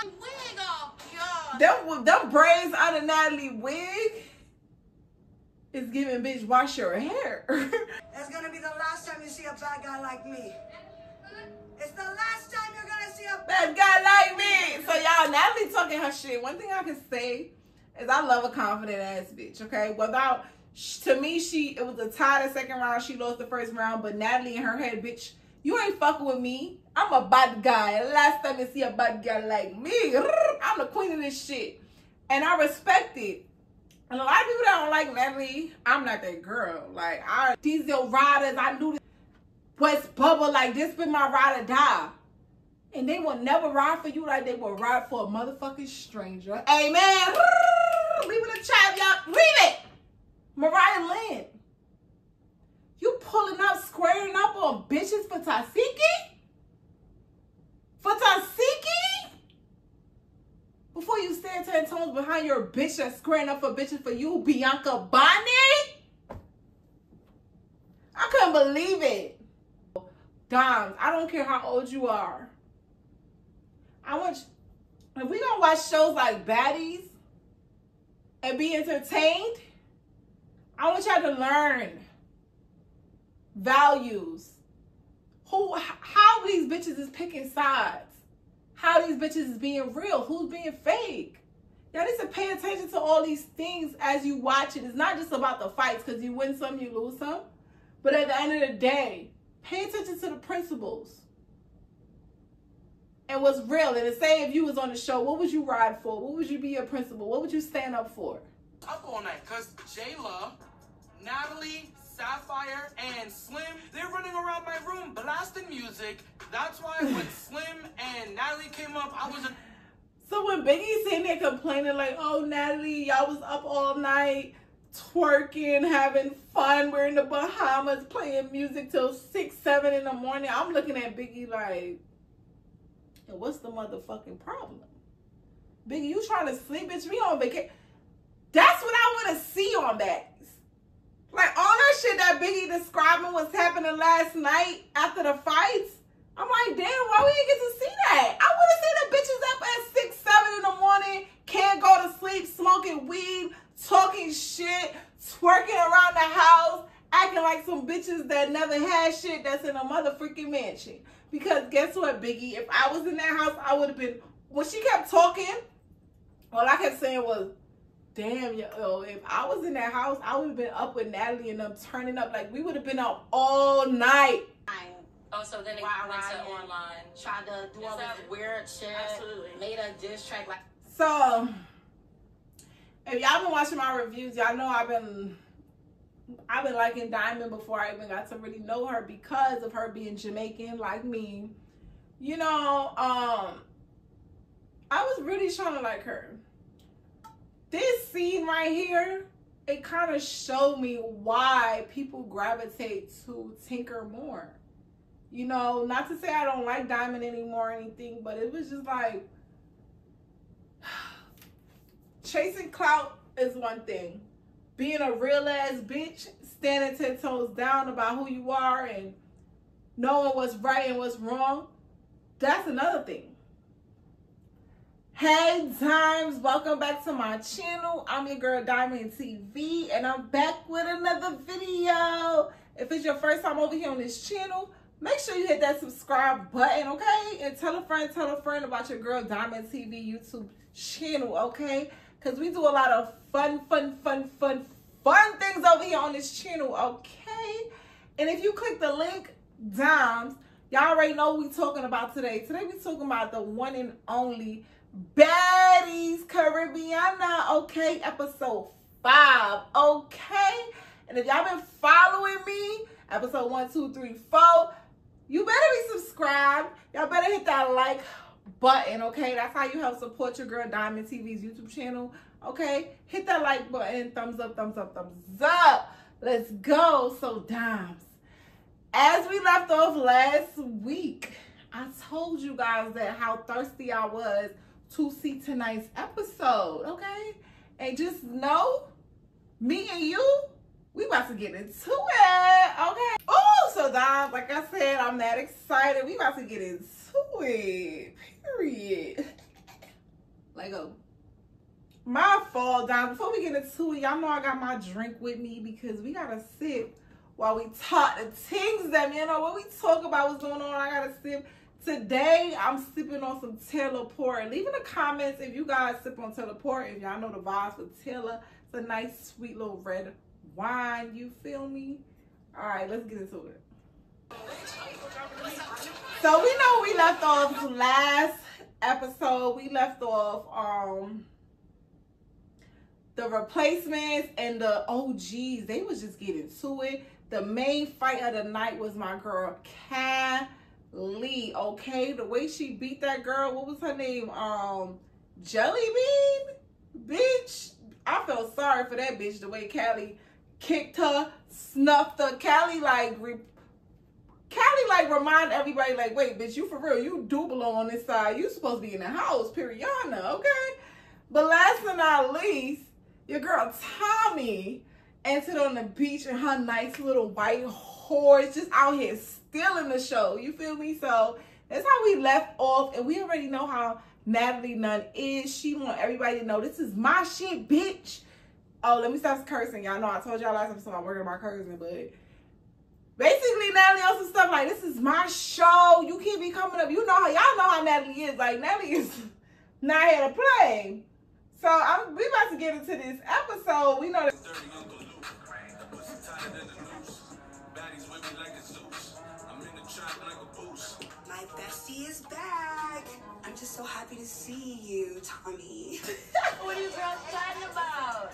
Wig off, y'all. Them braids on a Natalie wig is giving bitch wash your hair. That's gonna be the last time you see a bad guy like me. It's the last time you're gonna see a bad guy like me. So y'all, Natalie talking her shit. One thing I can say is I love a confident ass bitch, okay? Without, to me, it was a tie the second round. She lost the first round, but Natalie in her head, bitch, you ain't fucking with me. I'm a bad guy. Last time you see a bad guy like me, I'm the queen of this shit. And I respect it. And a lot of people that don't like Natalie, I'm not that girl. Like, these your riders, I knew this West Bubble, like, this been my ride or die. And they will never ride for you like they will ride for a motherfucking stranger. Hey, man. Leave it in the chat, y'all. Leave it. Mariah Lynn. You pulling up, squaring up on bitches for Tasiki? For Tasiki? Before you stand 10 tones behind your bitch that's squaring up for bitches for you, Bianca Bonnie? I couldn't believe it. Doms, I don't care how old you are. If we gonna watch shows like Baddies and be entertained, I want y'all to learn values. How these bitches is picking sides. How these bitches is being real. Who's being fake. Y'all need to pay attention to all these things as you watch it. It's not just about the fights, because you win some, you lose some. But at the end of the day, pay attention to the principles. And what's real. And to say if you was on the show, what would you ride for? What would you be your principle? What would you stand up for? Up all night, because Jayla, Natalie, Sapphire, and Slim, they're running around my room blasting music. That's why when Slim and Natalie came up, I was So when Biggie's sitting there complaining like, oh, Natalie, y'all was up all night twerking, having fun, we're in the Bahamas playing music till 6, 7 in the morning, I'm looking at Biggie like, and what's the motherfucking problem? Biggie, you trying to sleep, bitch? We on vacation. That's what I want to see on that. Like, all that shit that Biggie describing was happening last night after the fights. I'm like, damn, why we didn't get to see that? I want to see the bitches up at 6, 7 in the morning, can't go to sleep, smoking weed, talking shit, twerking around the house, acting like some bitches that never had shit that's in a motherfucking mansion. Because guess what, Biggie? If I was in that house, I would have been, when she kept talking, all I kept saying was, damn, yo, if I was in that house, I would have been up with Natalie and them turning up. Like, we would have been up all night. Oh, so then it went to online. Tried to do all this weird shit. Absolutely. Made a diss track like. So, if y'all been watching my reviews, y'all know I've been liking Diamond before I even got to really know her because of her being Jamaican like me. You know, I was really trying to like her. This scene right here, it kind of showed me why people gravitate to Tinker more. You know, not to say I don't like Diamond anymore or anything, but it was just like, chasing clout is one thing. Being a real ass bitch, standing 10 toes down about who you are and knowing what's right and what's wrong, that's another thing. Hey Dimes, welcome back to my channel. I'm your girl Diamond TV and I'm back with another video. If it's your first time over here on this channel, make sure you hit that subscribe button, okay? And tell a friend about your girl Diamond TV YouTube channel, okay? Because we do a lot of fun things over here on this channel, okay? And if you click the link, Dimes, y'all already know what we talking about today. Today we talking about the one and only Baddies Caribbean, okay? Episode 5, okay? And if y'all been following me, episode 1, 2, 3, 4, you better be subscribed. Y'all better hit that like button, okay? That's how you help support your girl Diamond TV's YouTube channel, okay? Hit that like button, thumbs up, thumbs up, thumbs up. Let's go. So, Dimes, as we left off last week, I told you guys that how thirsty I was to see tonight's episode, okay? And just know, me and you, we about to get into it, okay? Oh, so Dimes, like I said, I'm that excited. We about to get into it, period. Let go. My fault, Don. Before we get into it, y'all know I got my drink with me because we gotta sip while we talk the things that, you know, what we talk about, what's going on, I gotta sip. Today, I'm sipping on some Teleport. Leave in the comments if you guys sip on Teleport, if y'all know the vibes for Tele. It's a nice, sweet little red wine, you feel me? All right, let's get into it. So we know we left off last episode. We left off the replacements and the OGs. They was just getting to it. The main fight of the night was my girl Callie. Okay, the way she beat that girl. What was her name? Jelly Bean, bitch. I felt sorry for that bitch. The way Callie kicked her, snuffed her. Callie like remind everybody like, wait, bitch, you for real? You do belong on this side. You supposed to be in the house, Periana, okay? But last but not least, your girl Tommy entered on the beach in her nice little white horse, just out here stealing the show. You feel me? So that's how we left off, and we already know how Natalie Nunn is. She want everybody to know this is my shit, bitch. Oh, let me stop cursing. Y'all know I told y'all last episode I'm working on my cursing, but basically Natalie on some stuff like, this is my show. You can't be coming up. You know how, y'all know how Natalie is. Like, Natalie is not here to play. So we about to get into this episode. We know that. My bestie is back. I'm just so happy to see you, Tommy. What are you girls talking about?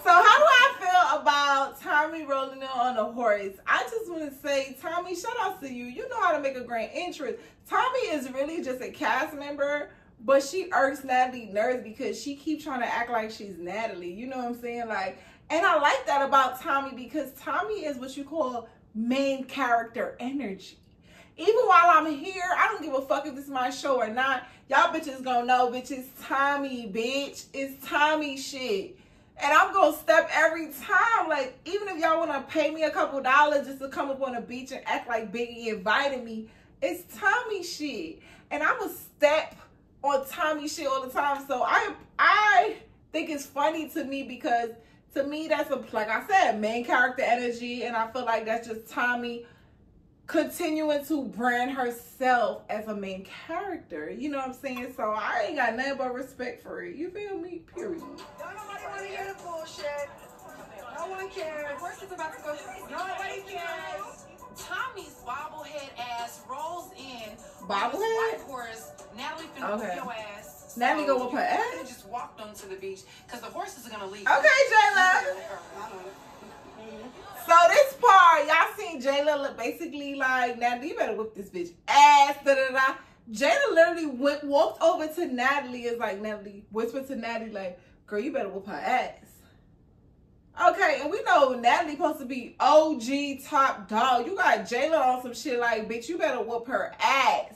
So how do I feel about Tommy rolling in on the horse? I just want to say, Tommy, shout out to you. You know how to make a grand entrance. Tommy is really just a cast member, but she irks Natalie nerves because she keeps trying to act like she's Natalie. You know what I'm saying? Like, and I like that about Tommy because Tommy is what you call main character energy. Even while I'm here, I don't give a fuck if this is my show or not. Y'all bitches gonna know, bitch, it's Tommy, bitch. It's Tommy shit. And I'm gonna step every time. Like, even if y'all wanna pay me a couple dollars just to come up on the beach and act like Biggie invited me, it's Tommy shit. And I'm a step on Tommy shit all the time. So I think it's funny to me because to me that's like I said, main character energy, and I feel like that's just Tommy continuing to brand herself as a main character. You know what I'm saying? So I ain't got nothing but respect for it. You feel me? Period. Don't nobody want to hear the bullshit. No one cares. Horse is about to go. Nobody cares. Tommy's bobblehead ass rolls in. Bobblehead? White horse. Natalie finna Okay. whoop your ass. Natalie go whoop her ass? You just walked onto the beach because the horses are gonna leave. Okay, Jayla. So this part, y'all seen Jayla look basically like, Natalie, you better whip this bitch ass, da-da-da. Jayla literally walked over to Natalie, is like, Natalie, whispered to Natalie, like, girl, you better whip her ass. Okay, and we know Natalie supposed to be OG top dog. You got Jayla on some shit like, bitch, you better whoop her ass.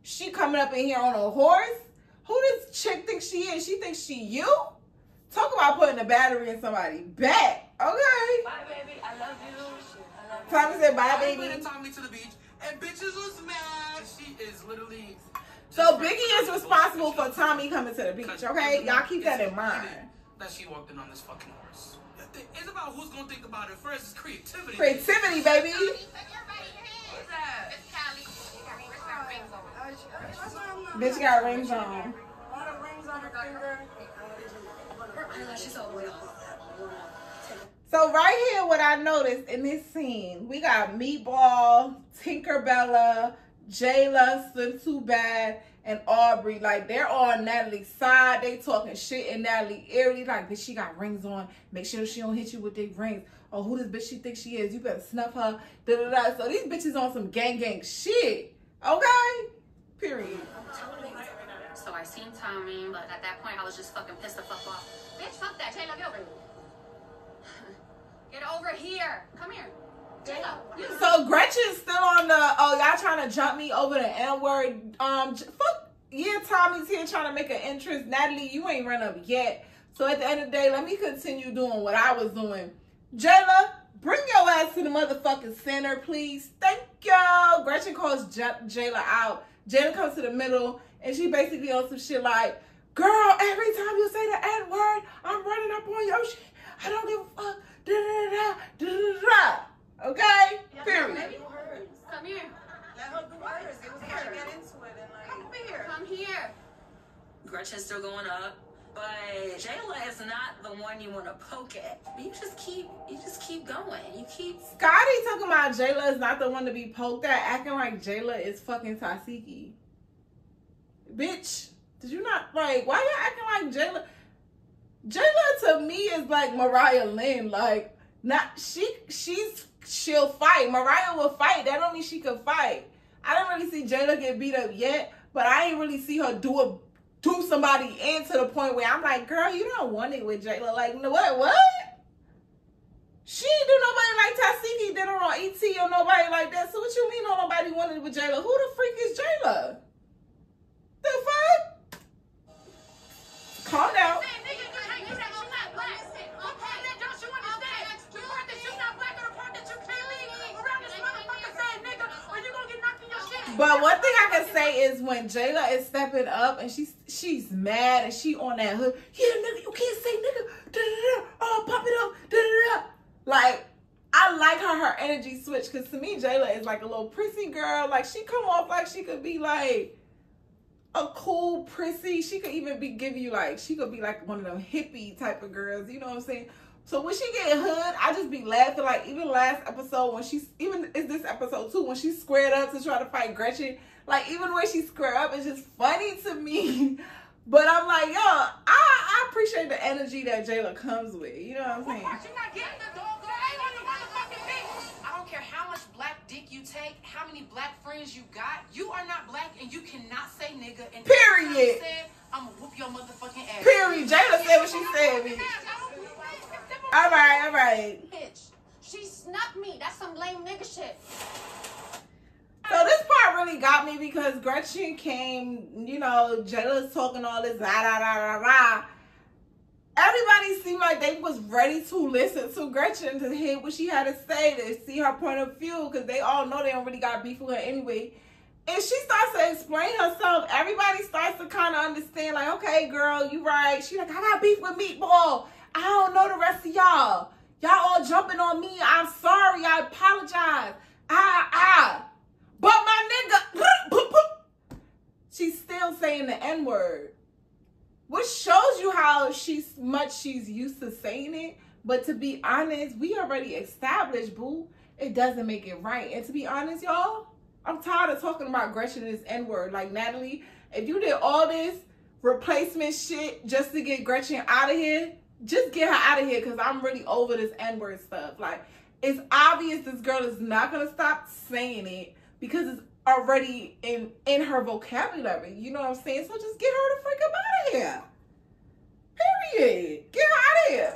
She coming up in here on a horse? Who this chick think she is? She thinks she you? Talk about putting a battery in somebody's back. Okay. Bye, baby. I love you. I love you. Tommy said, bye, I baby. invited Tommy to the beach, and bitches was mad. She is literally. So Biggie is responsible for Tommy coming to the beach, okay? Y'all keep that in mind. That she walked in on this fucking horse. It's about who's gonna think about it first. It's creativity. Creativity, baby. Bitch got rings on. A lot of rings on her finger. So right here, what I noticed in this scene, we got Meatball, Tinkerbella, Jayla, Slim Too Bad, and Aubrey. Like, they're on Natalie's side. They talking shit in Natalie ear. Like, bitch, she got rings on. Make sure she don't hit you with their rings. Oh, who this bitch she think she is? You better snuff her. Da, da, da. So these bitches on some gang shit. Okay? Period. So I seen Tommy, but at that point I was just fucking pissed the fuck off. Bitch, fuck that. Jayla, get over here. Get over here. Come here. Jayla. So Gretchen's still on the, oh, y'all trying to jump me over the N-word. Fuck, yeah, Tommy's here trying to make an entrance. Natalie, you ain't run up yet. So at the end of the day, let me continue doing what I was doing. Jayla, bring your ass to the motherfucking center, please. Thank y'all. Gretchen calls Jayla out. Jayla comes to the middle, and she basically on some shit like, girl, every time you say the N-word, I'm running up on your shit. I don't give a fuck. Da-da-da-da. Okay? Yeah, Period. let her Come here. Let her do hers. It was hard to get into it and like. Come over here. Come here. Gretchen's still going up, but Jayla is not the one you want to poke at. You just keep going. You keep. Scotty talking about Jayla is not the one to be poked at, acting like Jayla is fucking Tasiki. Bitch, did you not, like, why you acting like Jayla? Jayla to me is like Mariah Lynn. Like, not, she'll fight. Mariah will fight. That don't mean she could fight. I didn't really see Jayla get beat up yet, but I ain't really see her do somebody in to the point where I'm like, girl, you don't want it with Jayla. Like, what? She ain't do nobody like Tasiki did her on ET or nobody like that. So what you mean don't nobody wanted it with Jayla? Who the freak is Jayla? The fuck? Calm down. But one thing I can say is when Jayla is stepping up and she's mad and she on that hood, yeah, nigga, you can't say nigga, da-da-da, oh, pop it up, da-da-da. Like, I like her energy switch, because to me, Jayla is like a little prissy girl. Like, she come off like she could be like a cool prissy. She could even give you like, she could be like one of them hippie type of girls, you know what I'm saying? So when she get hood, I just be laughing. Like, even last episode when it's this episode too, when she squared up to try to fight Gretchen, like, even when she squared up, it's just funny to me. But I'm like, yo, I appreciate the energy that Jayla comes with. You know what I'm saying? I don't care how much black dick you take, how many black friends you got. You are not black and you cannot say nigga. And period. I'm gonna whoop your motherfucking ass. Period. Jayla said what she said, bitch. All right. Bitch, she snuck me. That's some lame nigga shit. So this part really got me because Gretchen came, you know, Jayla's talking all this, rah. Everybody seemed like they was ready to listen to Gretchen, to hear what she had to say, to see her point of view, because they all know they don't really got beef with her anyway. And she starts to explain herself. Everybody starts to kind of understand, like, okay, girl, you right. She like, I got beef with Meatball. I don't know the rest of y'all. Y'all all jumping on me. I'm sorry. I apologize. But my nigga, she's still saying the N-word. Which shows you how much she's used to saying it. But to be honest, we already established, boo, it doesn't make it right. And to be honest, y'all, I'm tired of talking about Gretchen and this N-word. Like, Natalie, if you did all this replacement shit just to get Gretchen out of here, just get her out of here, because I'm really over this N-word stuff. Like, it's obvious this girl is not going to stop saying it because it's already in her vocabulary. You know what I'm saying? So just get her the freak up out of here. Period. Get her out of here.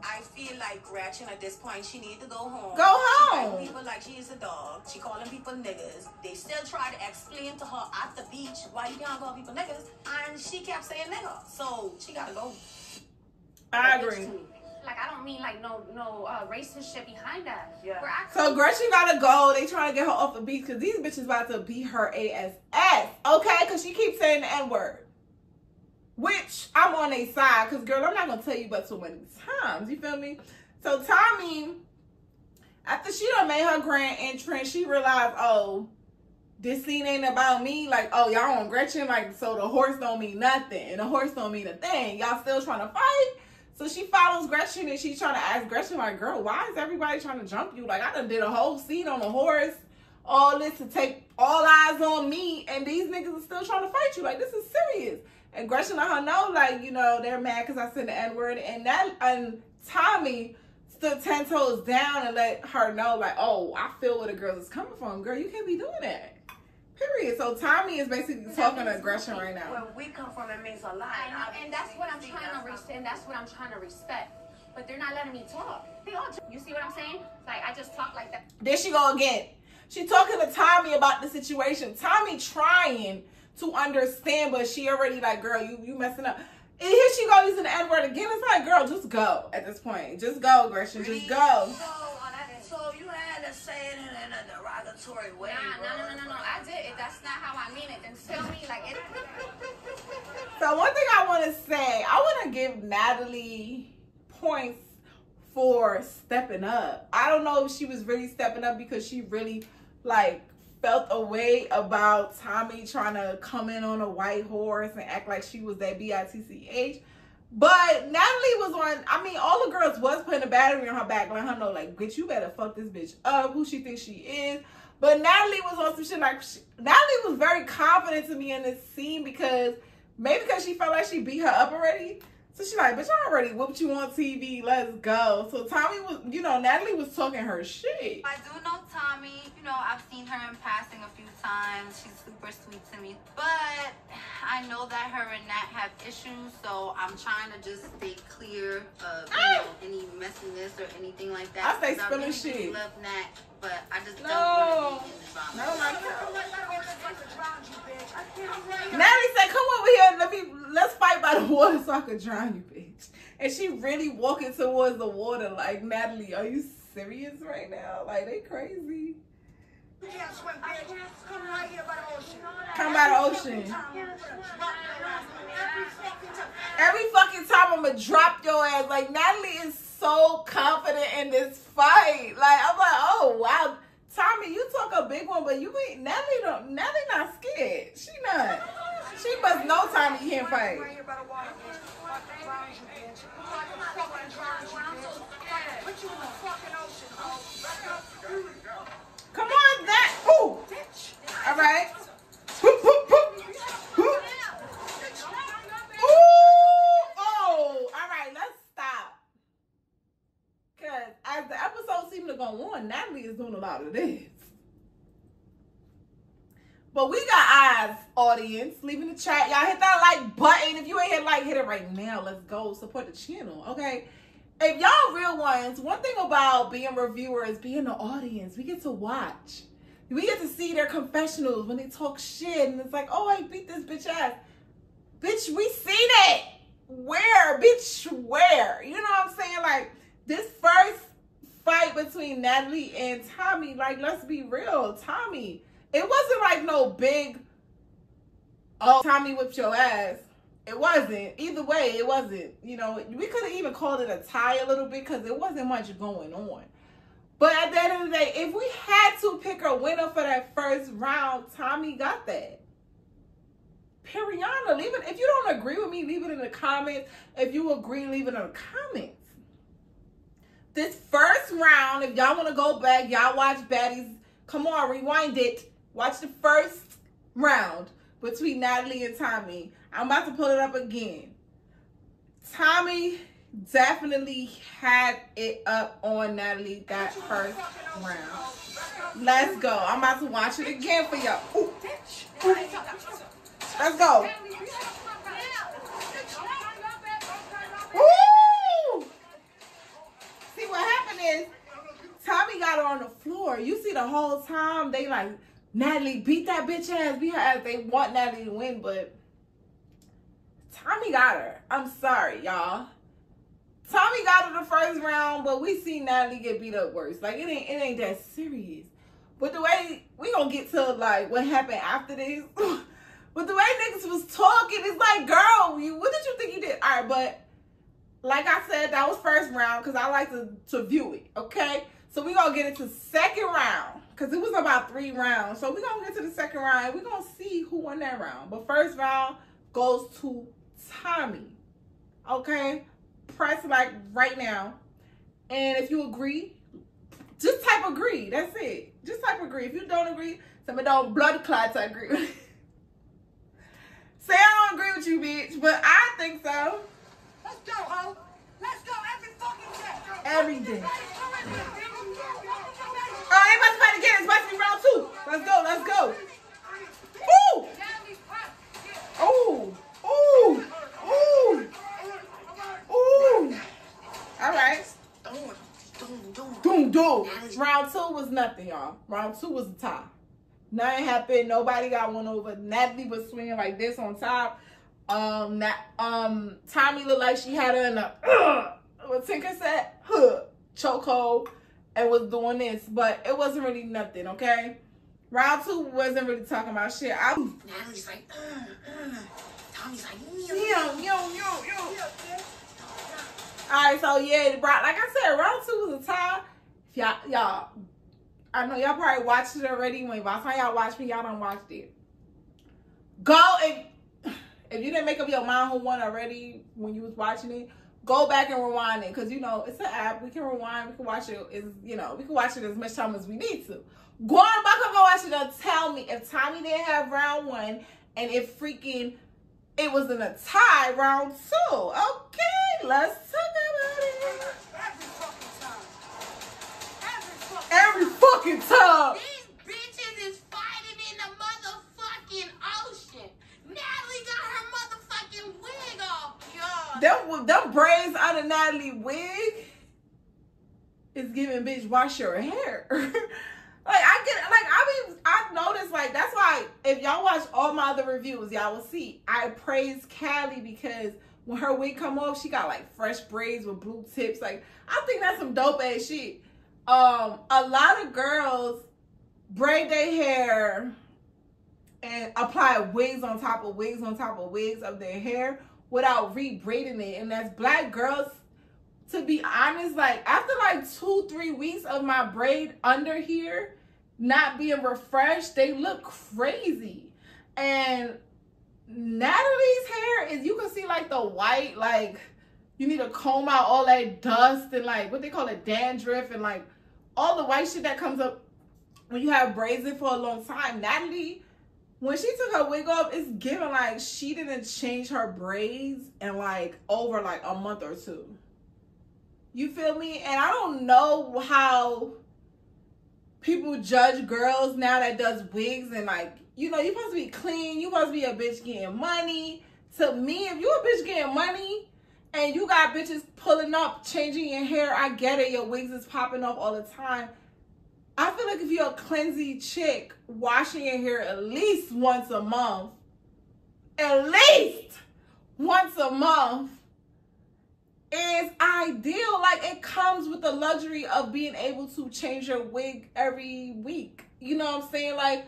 I feel like Gretchen at this point, she needs to go home. Go home. She fighting people like she is a dog. She calling people niggas. They still try to explain to her at the beach why you can't call people niggas. And she kept saying nigga. So she got to go. I agree. Like, I don't mean like no racist shit behind that. Yeah. So Gretchen gotta go. They trying to get her off the beach because these bitches about to beat her ass. Okay? Because she keeps saying the N-word. Which I'm on their side. Because, girl, I'm not going to tell you but so many times. You feel me? So Tommy, after she done made her grand entrance, she realized, oh, this scene ain't about me. Like, oh, y'all on Gretchen. Like, so the horse don't mean nothing. And the horse don't mean a thing. Y'all still trying to fight? So she follows Gretchen and she's trying to ask Gretchen, like, girl, why is everybody trying to jump you? Like, I done did a whole scene on the horse. All this to take all eyes on me. And these niggas are still trying to fight you. Like, this is serious. And Gretchen let her know, like, you know, they're mad because I said the N-word. And Tommy stood 10 toes down and let her know, like, oh, I feel where the girls is coming from. Girl, you can't be doing that. Period. So Tommy is basically talking to Gretchen right now. Where we come from, it means a lot. And that's what I'm trying to respect. But they're not letting me talk. You see what I'm saying? Like, I just talk like that. There she go again. She talking to Tommy about the situation. Tommy trying to understand, but she already like, girl, you messing up. And here she go using the N-word again. It's like, girl, just go at this point. Just go, Gretchen. Just go. So So you had to say it in a derogatory way. No. I did. If that's not how I mean it, then tell me like it. So one thing I want to say, I want to give Natalie points for stepping up. I don't know if she was really stepping up because she really like felt a way about Tommy trying to come in on a white horse and act like she was that bitch. But Natalie was on, I mean, all the girls was putting a battery on her back, letting her know, like, bitch, you better fuck this bitch up, who she thinks she is. But Natalie was on some shit like, Natalie was very confident to me in this scene because, maybe because she felt like she beat her up already. So she like, bitch, I already whooped you on TV, let's go. So Tommy was, you know, Natalie was talking her shit. I do know Tommy, you know, I've seen her in passing a few times. She's super sweet to me. But I know that her and Nat have issues, so I'm trying to just stay clear of, you know, any messiness or anything like that. I stay spilling really shit. Love Nat, but I just don't want to be in the drama. No, Natalie said, come over here, let's fight by the water so I can drown you, bitch. And she really walking towards the water like, Natalie, are you serious right now? Like, they crazy. You can't swim, bitch. Come right here by the ocean. Come by the ocean. Every fucking time I'ma drop your ass. Like, Natalie is so confident in this fight. Like, I'm like, oh, wow. Tommy, you talk a big one, but you ain't, Natalie not scared. She not. She must know Tommy can't fight. Come on, that. Ooh. All right. Ooh. Oh. All right. Let's stop. Because as the episode seems to go on, Natalie is doing a lot of this. But we got eyes, audience. Leave in the chat. Y'all hit that like button. If you ain't hit like, hit it right now. Let's go. Support the channel, okay? If y'all real ones, one thing about being reviewers, being the audience, we get to watch. We get to see their confessionals when they talk shit. And it's like, oh, I beat this bitch ass. Bitch, we seen it. Where? Bitch, where? You know what I'm saying? Like, this first fight between Natalie and Tommy, like, let's be real. Tommy, it wasn't like no big, oh, Tommy whipped your ass. It wasn't. Either way, it wasn't. You know, we could have even called it a tie a little bit because there wasn't much going on. But at the end of the day, if we had to pick a winner for that first round, Tommy got that. Periana, leave it. If you don't agree with me, leave it in the comments. If you agree, leave it in the comments. This first round, if y'all want to go back, y'all watch Baddies. Come on, rewind it. Watch the first round between Natalie and Tommy. I'm about to pull it up again. Tommy definitely had it up on Natalie that first round. Let's go. I'm about to watch it again for y'all. Ooh. Ooh. Let's go. Woo! See, what happened is Tommy got her on the floor. You see the whole time they like, Natalie, beat that bitch ass, beat her ass. They want Natalie to win, but Tommy got her. I'm sorry, y'all. Tommy got her the first round, but we see Natalie get beat up worse. Like, it ain't that serious. But the way, we gonna get to, like, what happened after this. But the way niggas was talking, it's like, girl, what did you think you did? All right, but like I said, that was first round because I like to view it, okay? So we gonna get into second round because it was about 3 rounds. So we gonna get to the second round and we gonna see who won that round. But first round goes to Tommy, okay? Press like right now. And if you agree, just type agree. That's it. Just type agree. If you don't agree, somebody don't blood clot to agree with it. Say I don't agree with you, bitch, but I think so. Let's go, ho. Let's go every fucking day. Every day. Oh, everybody's about to get it. It's about to be round 2. Let's go. Let's go. Ooh. Ooh. Ooh. Ooh. Ooh. All right. Doom. Round 2 was nothing, y'all. Round 2 was a tie. Nothing happened. Nobody got one over. Natalie was swinging like this on top. Tommy looked like she had her in a what Tinker said, chokehold. and was doing this, but it wasn't really nothing, okay? Round 2 wasn't really talking about shit. Natalie's like, Tommy's like, yo. Alright, so yeah, like I said, round 2 was a tie. Y'all, I know y'all probably watched it already. When by the time y'all watch me, y'all done watched it. Go, if you didn't make up your mind who won already when you was watching it, go back and rewind it. Because, you know, it's an app. We can rewind. We can watch it. We can watch it as much time as we need to. Go on back and go watch it and tell me if Tommy didn't have round 1 and if freaking it was in a tie round 2. Okay, let's talk about it. Every fucking time. these bitches is fighting in the motherfucking ocean. Natalie got her motherfucking wig off, y'all. Them braids out of Natalie wig is giving bitch wash your hair. Like I get it. Like I noticed, like that's why if y'all watch all my other reviews, y'all will see I praise Callie because when her wig come off, she got like fresh braids with blue tips. Like I think that's some dope ass shit. A lot of girls braid their hair and apply wigs on top of wigs on top of wigs of their hair without re-braiding it. And as black girls, to be honest, like after like 2-3 weeks of my braid under here not being refreshed, they look crazy. And Natalie's hair is, you can see like the white, like you need to comb out all that dust and like what they call it, dandruff, and like all the white shit that comes up when you have braids in for a long time. Natalie, when she took her wig off, it's given like she didn't change her braids in like over like a month or 2. You feel me? And I don't know how people judge girls now that does wigs and like, you know, you're supposed to be clean. You're supposed to be a bitch getting money. To me, if you a bitch getting money and you got bitches pulling up, changing your hair, I get it. Your wigs is popping off all the time. I feel like if you're a cleansy chick, washing your hair at least once a month, is ideal. Like it comes with the luxury of being able to change your wig every week. You know what I'm saying? Like,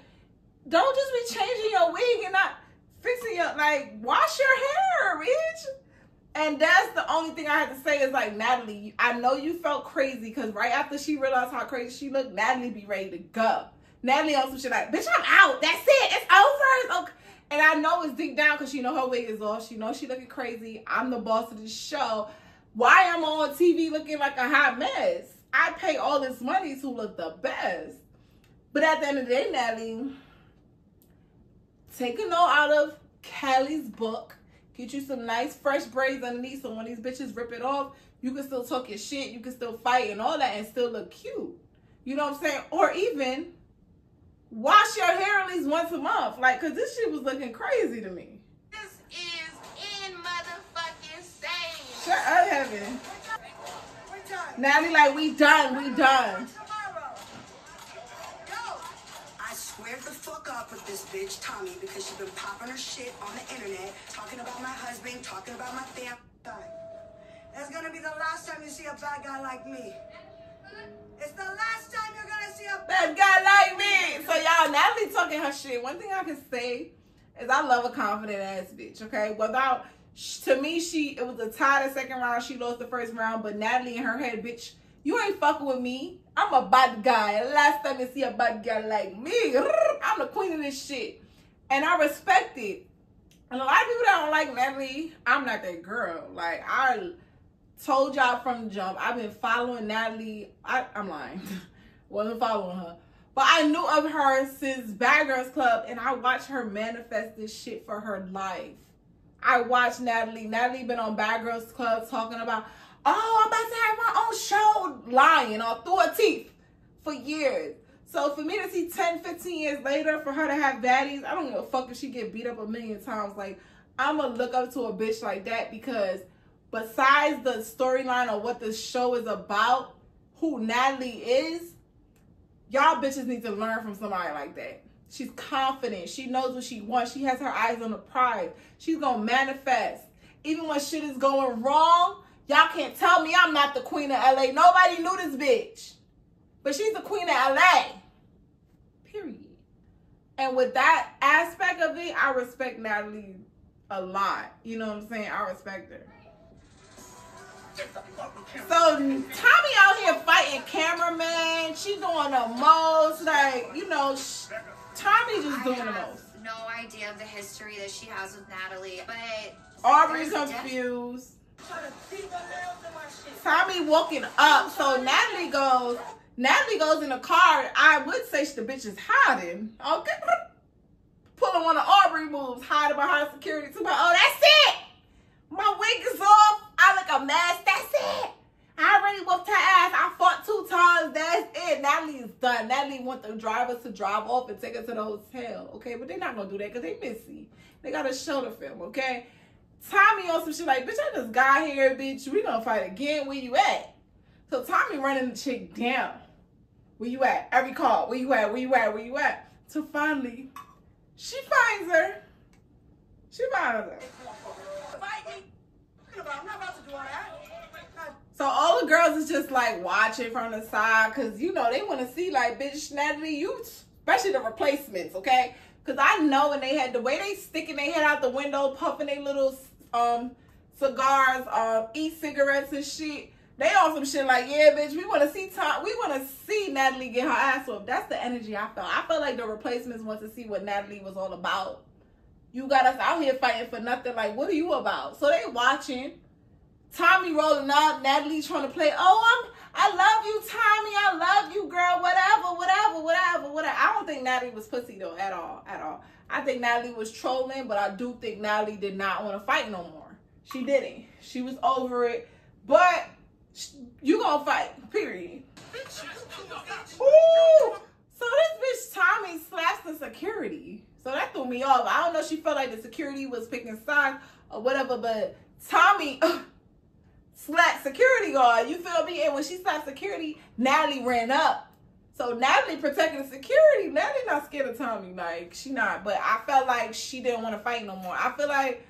don't just be changing your wig and not fixing your, like, wash your hair, bitch. And that's the only thing I have to say is like, Natalie, I know you felt crazy because right after she realized how crazy she looked, Natalie be ready to go. Natalie on some shit like, bitch, I'm out. That's it. It's over. It's okay. And I know it's deep down because she know her wig is off. She knows she looking crazy. I'm the boss of this show. Why am I on TV looking like a hot mess? I pay all this money to look the best. But at the end of the day, Natalie, take a note out of Callie's book. Get you some nice fresh braids underneath so when these bitches rip it off, you can still talk your shit, you can still fight and all that and still look cute. You know what I'm saying? Or even wash your hair at least once a month. Like, cause this shit was looking crazy to me. This is in motherfucking sane. Shut up, Heaven. Natalie like, we done. I swear the fuck up with this bitch, Tommy, because she's been popping her shit on the internet, talking about my husband, talking about my family. That's gonna be the last time you see a bad guy like me. It's the last time you're gonna see a bad guy like me. So y'all, Natalie talking her shit. One thing I can say is I love a confident ass bitch, okay? Without, to me, it was a tie the second round. She lost the first round, but Natalie in her head, bitch, you ain't fucking with me. I'm a bad guy. Last time you see a bad guy like me, I'm the queen of this shit. And I respect it. And a lot of people that don't like Natalie, I'm not that girl. Like, I told y'all from the jump, I've been following Natalie. I'm lying. Wasn't following her. But I knew of her since Bad Girls Club, and I watched her manifest this shit for her life. I watched Natalie. Natalie been on Bad Girls Club talking about, oh, I'm about to have my own show, lying or through her teeth for years. So for me to see 10, 15 years later, for her to have baddies, I don't give a fuck if she get beat up a million times. Like, I'm going to look up to a bitch like that because besides the storyline of what the show is about, who Natalie is, y'all bitches need to learn from somebody like that. She's confident. She knows what she wants. She has her eyes on the prize. She's going to manifest. Even when shit is going wrong, y'all can't tell me I'm not the queen of LA. Nobody knew this bitch. but she's the queen of LA. Period. And with that aspect of it, I respect Natalie a lot. You know what I'm saying? I respect her. So Tommy out here fighting cameraman. She doing the most, like, you know, Tommy just doing the most. No idea of the history that she has with Natalie, but Aubrey's confused. Tommy walking up, so Natalie goes in the car. I would say the bitch is hiding. Okay, pulling one of Aubrey moves, hiding behind security. Oh, that's it. My wig is off. I look a mess. That's it. I already whooped her ass. I fought 2 times. That's it. Natalie is done. Natalie want the drivers to drive off and take her to the hotel. Okay, but they're not gonna do that because they messy. They gotta show the film. Okay. Tommy on some shit like, bitch, I just got here, bitch. We gonna fight again. Where you at? So Tommy running the chick down. Where you at? Every call. Where you at? Where you at? Where you at? So finally, she finds her. She finds her. I'm not about to do all that. So all the girls is just like watching from the side because, you know, they want to see like, bitch, Natalie, you, especially the replacements, okay? Because I know when they had the way they sticking their head out the window, puffing their little cigars, e-cigarettes and shit. They on some shit like, yeah, bitch, we want to see Natalie get her ass whooped. That's the energy I felt. I felt like the replacements want to see what Natalie was all about. You got us out here fighting for nothing. Like, what are you about? So they watching. Tommy rolling up. Natalie trying to play. Oh, I love you, Tommy. I love you, girl. Whatever. I don't think Natalie was pussy though at all. I think Natalie was trolling, but I do think Natalie did not want to fight no more. She didn't. She was over it. But you gonna fight, period. Ooh. So this bitch Tommy slaps the security. So that threw me off. I don't know if she felt like the security was picking sides or whatever, but Tommy slapped security guard. You feel me? And when she slapped security, Natalie ran up. So Natalie protecting the security. Natalie not scared of Tommy. Like, she not. But I felt like she didn't want to fight no more. I feel like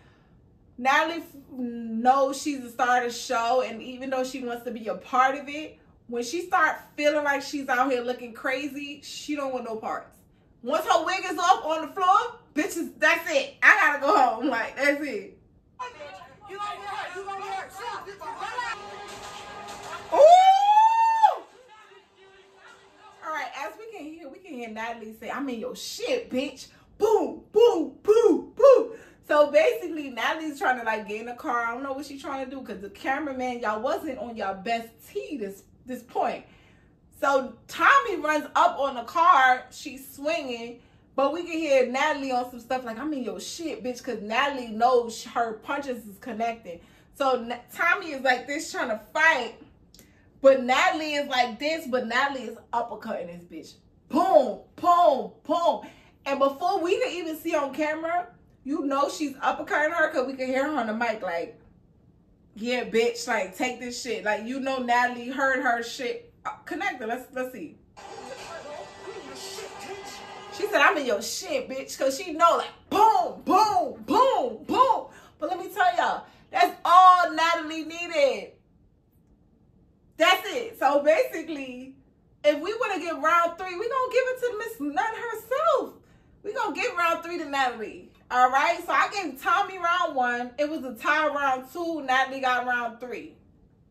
Natalie knows she's the star of the show, and even though she wants to be a part of it, when she starts feeling like she's out here looking crazy, she don't want no parts. Once her wig is off on the floor, bitches, that's it. I gotta go home. Like, that's it. You gonna get hurt. You gonna get hurt. Ooh! All right, as we can hear Natalie say, I'm in your shit, bitch. Boom, boom, boom, boom. So basically, Natalie's trying to like get in the car. I don't know what she's trying to do because the cameraman, y'all wasn't on y'all best tee this point. So Tommy runs up on the car. She's swinging. But we can hear Natalie on some stuff like, I'm in your shit, bitch. Because Natalie knows her punches is connecting. So Tommy is like this trying to fight. But Natalie is like this. But Natalie is uppercutting this bitch. Boom, boom, boom. And before we can even see on camera, you know she's uppercutting her. Because we can hear her on the mic like, yeah, bitch. Like, take this shit. Like, you know Natalie heard her shit. Connected. Let's see. She said, I'm in your shit, bitch. Because she know, like, boom, boom, boom, boom. But let me tell y'all, that's all Natalie needed. That's it. So basically, if we want to get round 3, we going to give it to Miss Nut herself. We going to give round 3 to Natalie. All right? So I gave Tommy round 1. It was a tie round 2. Natalie got round 3.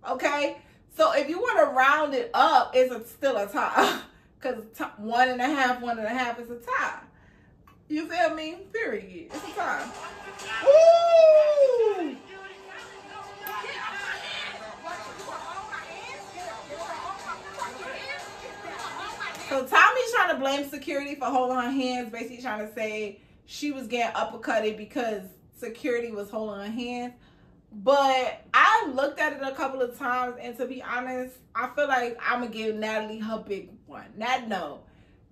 Okay? So if you want to round it up, it's still a tie. Because 1.5 is a tie. You feel me? Period. It's a tie. Woo! So Tommy's trying to blame security for holding her hands. Basically trying to say she was getting uppercutted because security was holding her hands. But I looked at it a couple of times, and to be honest, I feel like I'm going to give Natalie her big one. No.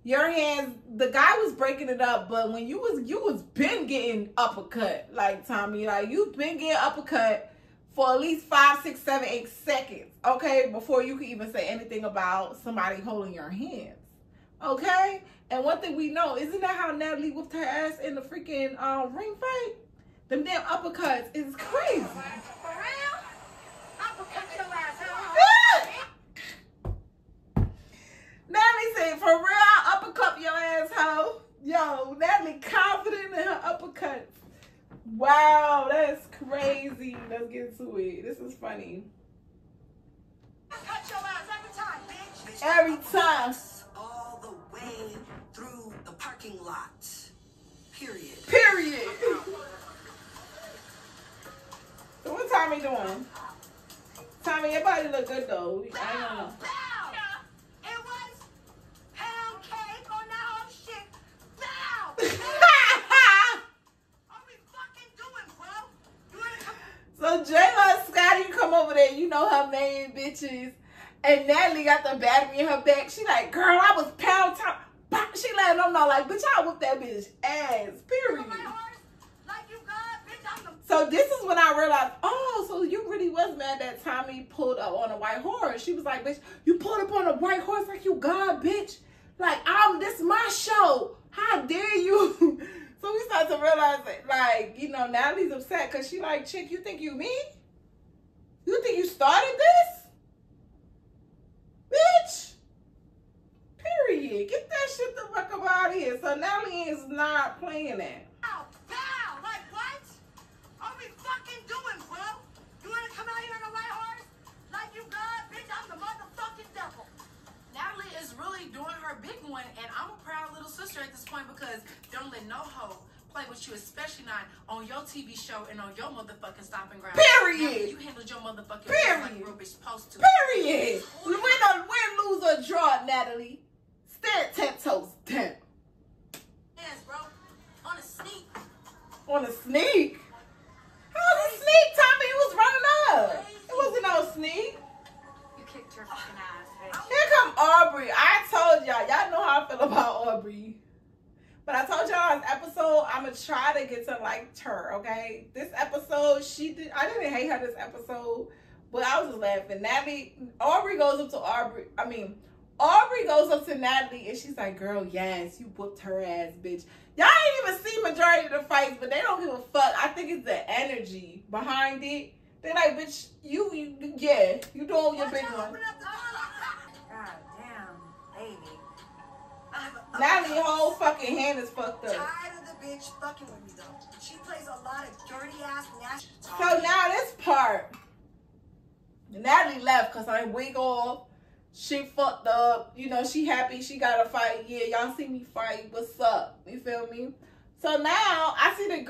Your hands, the guy was breaking it up, but when you was been getting uppercut, like Tommy, like you've been getting uppercut for at least 5, 6, 7, 8 seconds, okay, before you can even say anything about somebody holding your hands, okay? And one thing we know, isn't that how Natalie whooped her ass in the freaking ring fight? Them damn uppercuts is crazy. For real? Uppercut your ass, huh? said, for real, I'll uppercut your asshole. Yo, Natalie confident in her uppercut. Wow, that's crazy. Let's get to it. This is funny. Cut your ass every time, bitch. Every time. All the way through the parking lot. Period. Period. So what Tommy doing? Tommy, your body look good though. I ain't gonna know. It was pound cake on that whole shit. Bow! What are we fucking doing, bro? You wanna come? So Jayla and Scotty come over there. You know her main bitches. And Natalie got the battery in her back. She like, girl, I was pound time. She letting them know like, bitch, I whooped that bitch ass. Period. Like you got, bitch, I'm the... So this is when I realized, oh, so you really was mad that Tommy pulled up on a white horse. She was like, bitch, you pulled up on a white horse like you God, bitch. Like, this is my show. How dare you? So we started to realize that, like, you know, Natalie's upset because she like, chick, you think you me? You think you started this? Bitch. Period. Get that shit the fuck up out of here. So Natalie is not playing that. Pow! Pow! Like what? Are we fucking doing, bro? You wanna come out here on a white horse? Like you God, bitch, I'm the motherfucking devil. Natalie is really doing her big one, and I'm a proud little sister at this point because don't let no hoe play with you, especially not on your TV show and on your motherfucking stomping ground. Period. Natalie, you handled your motherfucking Period. like a real bitch supposed to. Period. Win, lose, or draw, Natalie. Stand 10 toes down. Yes, bro. On a sneak. On a sneak? How was a sneak, Tommy? It was running up. It wasn't no sneak. You kicked her fucking ass, bitch. Here come Aubrey. I told y'all. Y'all know how I feel about Aubrey. But I told y'all this episode, I'm going to try to get to like her, okay? This episode, I didn't hate her this episode, but I was just laughing. Aubrey goes up to Natalie and she's like, girl, yes, you whooped her ass, bitch. Y'all ain't even see majority of the fights, but they don't give a fuck. I think it's the energy behind it. They're like, bitch, you doing your big one. God damn, baby. Natalie whole fucking hand is fucked up. Tired of the bitch fucking with me though. She plays a lot of dirty ass nasty. So now this part, Natalie left because her wig off. She fucked up. You know, she happy she got a fight. Yeah, y'all see me fight. What's up? You feel me? So now I see the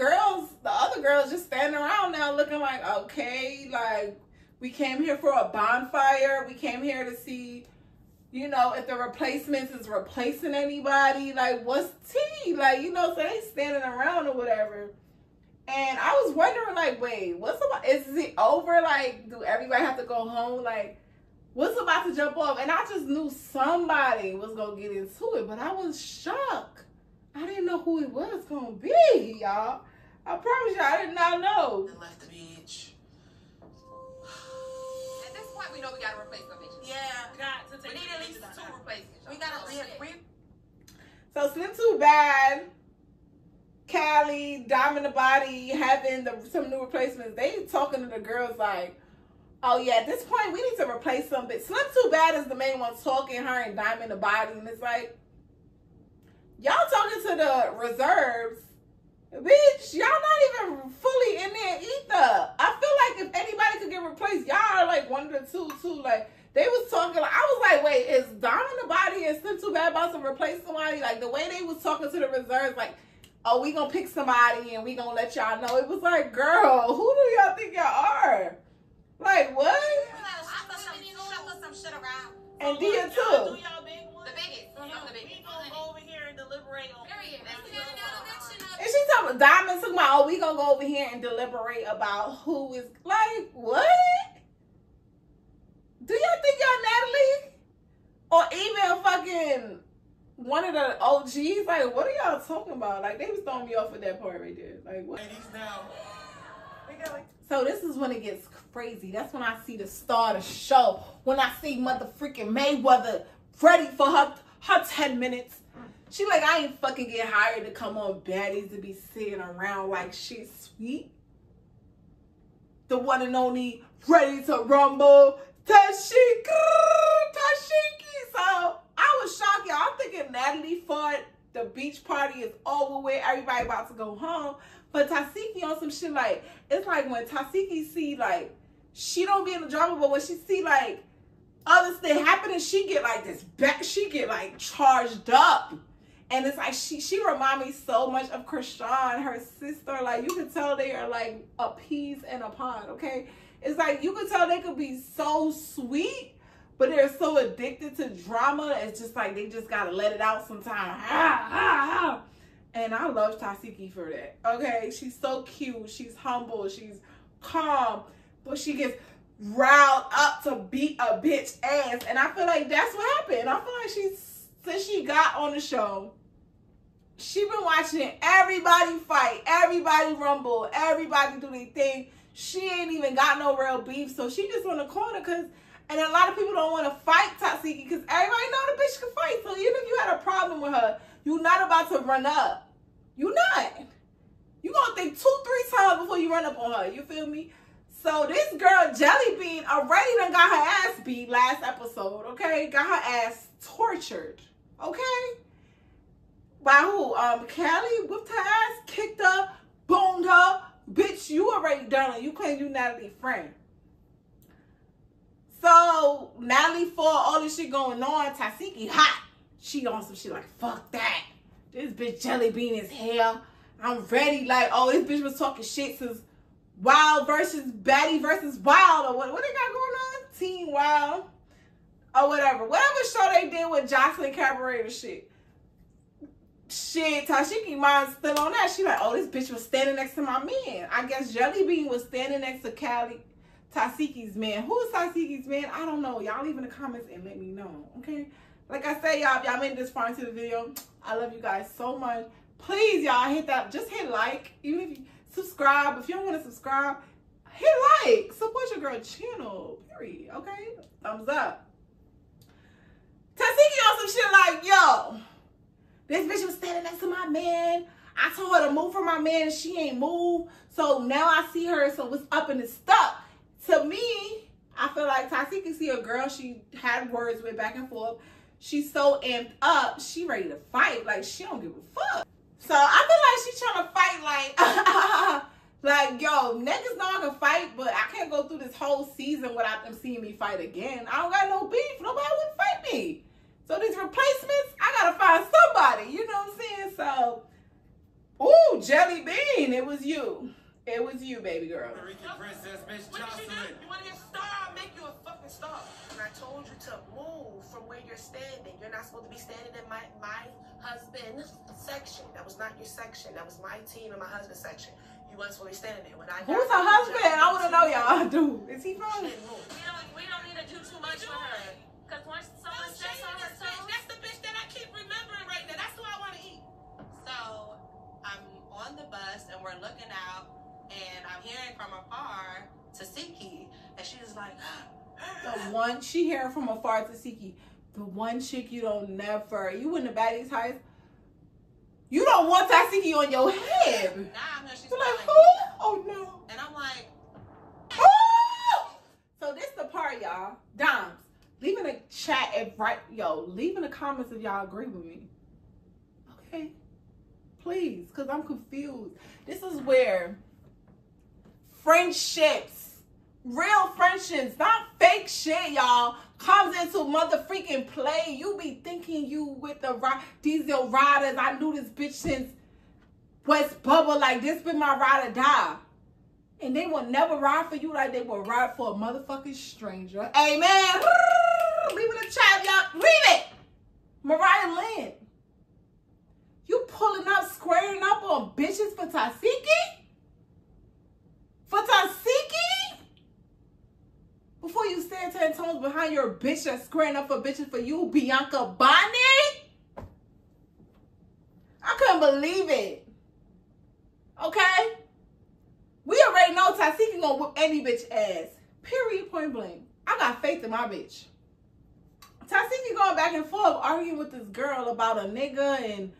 other girls just standing around now looking like, okay, like we came here for a bonfire. We came here to see, you know, if the replacements is replacing anybody. Like, what's tea? Like, you know, so they standing around or whatever. And I was wondering, like, wait, is it over? Like, do everybody have to go home? Like, what's about to jump off? And I just knew somebody was going to get into it, but I was shocked. I didn't know who it was going to be, y'all. I promise y'all, I did not know. And left the beach. At this point, we know we got to replace them bitches. Yeah, got to take We need at least 2 replacements. We got to So Slim Too Bad, Callie, Diamond the Body, having some new replacements. They talking to the girls like, oh yeah, at this point we need to replace some. But Slim Too Bad is the main one talking, her and Diamond the Body, and it's like, y'all talking to the reserves, bitch. Y'all not even fully in there either. I feel like if anybody could get replaced, y'all are like one of the two too. Like they was talking, like, I was like, wait, is Diamond the Body and Slim Too Bad about to replace somebody? Like the way they was talking to the reserves, like, oh, we gonna pick somebody and we gonna let y'all know. It was like, girl, who do y'all think y'all are? Like, what? Some shit around. And Dia too. The biggest. The biggest. We gonna go over here and deliberate on. Period. And she talking, Diamond talking about, oh, we gonna go over here and deliberate about who is, like, what? Do y'all think y'all Natalie? Or even fucking one of the OGs? Like, what are y'all talking about? Like, they was throwing me off with that part right there. Like, what? Ladies now. So this is when it gets crazy. That's when I see the star of the show. When I see motherfucking Mayweather ready for her 10 minutes. She like, I ain't fucking get hired to come on Baddies to be sitting around like shit sweet. The one and only ready to rumble. Tashiki. So I I was shocked, y'all. I'm thinking Natalie thought the beach party is over with. Everybody about to go home. But Tasiki on some shit like, it's like when Tasiki see like, she don't be in the drama, but when she see like other stuff happening, she get like this back, she get like charged up. And it's like, she remind me so much of Krishan, her sister. Like, you can tell they are like a peas in a pod, okay? It's like, you can tell they could be so sweet, but they're so addicted to drama. It's just like, they just gotta let it out sometimes. And I love Tasiki for that, okay? She's so cute, she's humble, she's calm, but she gets riled up to beat a bitch ass. And I feel like that's what happened. I feel like since she got on the show, she been watching everybody fight, everybody rumble, everybody do their thing. She ain't even got no real beef, so she just on the corner and a lot of people don't want to fight Tasiki because everybody know the bitch can fight. So even if you had a problem with her, you're not about to run up. You not. You gonna think 2-3 times before you run up on her. You feel me? So this girl, Jelly Bean, already done got her ass beat last episode, okay? Got her ass tortured, okay? By who? Callie whipped her ass, kicked her, boomed her. Bitch, you already done it. You claim you Natalie's friend. So, Natalie for all this shit going on, Tasiki hot. She on some shit like, fuck that. This bitch Jelly Bean is here. I'm ready. Like, oh, this bitch was talking shit since Wild versus Baddie versus Wild, or what they got going on? Team Wild, or whatever. Whatever show they did with Jocelyn Cabaret and shit. Shit, Tasiki mind's still on that. She like, oh, this bitch was standing next to my man. I guess Jelly Bean was standing next to Tasiki's man. Who is Tasiki's man? I don't know. Y'all leave in the comments and let me know, okay? Like I say, y'all, if y'all made this far into the video, I love you guys so much. Please, y'all, hit that. Just hit like. Even if you subscribe. If you don't want to subscribe, hit like. Support your girl channel, period, okay? Thumbs up. Tasiki on some shit like, yo, this bitch was standing next to my man. I told her to move from my man and she ain't moved. So now I see her, so what's up and it's stuck. To me, I feel like Tasiki see a girl she had words with back and forth. She's so amped up, she ready to fight. Like, she don't give a fuck. So I feel like she's trying to fight like, yo, niggas know I can fight, but I can't go through this whole season without them seeing me fight again. I don't got no beef. Nobody would fight me. So these replacements, I gotta find somebody. You know what I'm saying? So, ooh, Jelly Bean, it was you. It was you, baby girl. Princess, Miss What did you do? You want to get a star? I'll make you a fucking star. And I told you to move from where you're standing. You're not supposed to be standing in my husband's section. That was not your section. That was my team and my husband's section. You wasn't supposed to be standing there. When I Who's her husband? I want to know, y'all. Dude, is he from? We don't need to do too much for her. Because once someone steps on her toes, that's the bitch that I keep remembering right now. That's who I want to eat. So I'm on the bus and we're looking out and I'm hearing from afar Tasiki, and she's like, The one, she hearing from afar, Tasiki. The one chick you don't never, you in the Baddies Heist, you don't want Tasiki on your head. nah, I'm she's You're like, calling who? me. Oh no. And I'm like, Oh! So this the part, y'all. Doms, leave in the chat if leave in the comments if y'all agree with me. Okay? Please, because I'm confused. This is where friendships, real friendships, not fake shit, y'all, comes into motherfucking play. You be thinking you with the diesel riders. I knew this bitch since West Bubba. Like, this been my ride or die. And they will never ride for you like they will ride for a motherfucking stranger. Amen. Leave it in the chat, y'all. Leave it. Mariah Lynn. You pulling up, squaring up on bitches for Tasiki? For Tasiki? Before you stand 10 tones behind your bitch that's squaring up for bitches for you, Bianca Bonnie? I couldn't believe it. Okay? We already know Tasiki gonna whip any bitch ass. Period, point blank. I got faith in my bitch. Tasiki going back and forth arguing with this girl about a nigga and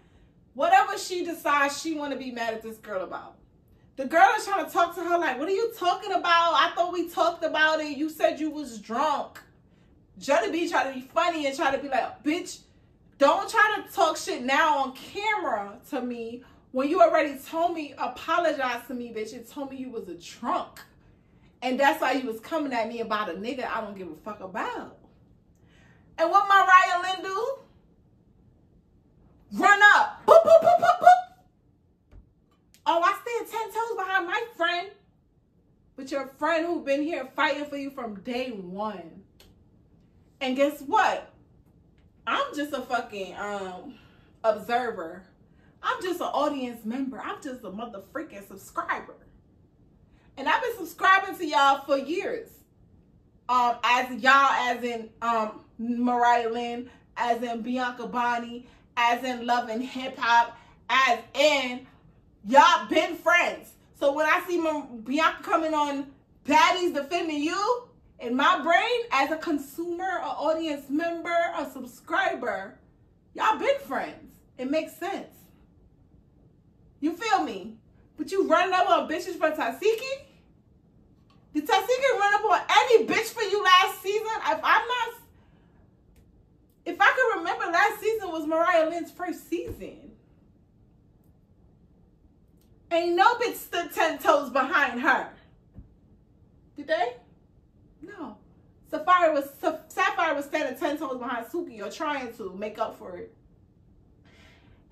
whatever she decides she want to be mad at this girl about. The girl is trying to talk to her like, what are you talking about? I thought we talked about it. You said you was drunk. Jelly B try to be funny and try to be like, bitch, don't try to talk shit now on camera to me when you already told me, apologize to me, bitch. And told me you was a drunk. And that's why you was coming at me about a nigga I don't give a fuck about. And what Mariah Lynn do? Run up. Boop, boop, boop, boop, boop. Oh, I stand 10 toes behind my friend. But your friend who been here fighting for you from day one. And guess what? I'm just a fucking observer. I'm just an audience member. I'm just a motherfucking subscriber. And I've been subscribing to y'all for years. As in Mariah Lynn, as in Bianca Bonnie, as in Love and Hip Hop, as in y'all been friends. So when I see Bianca coming on Baddies defending you, in my brain, as a consumer, an audience member, a subscriber, y'all been friends. It makes sense. You feel me? But you running up on bitches for Tasiki? Did Tasiki run up on any bitch for you last season? If I can remember, last season was Mariah Lynn's first season. Ain't no bitch stood 10 toes behind her. Did they? No. Sapphire was standing 10 toes behind Suki, or trying to make up for it.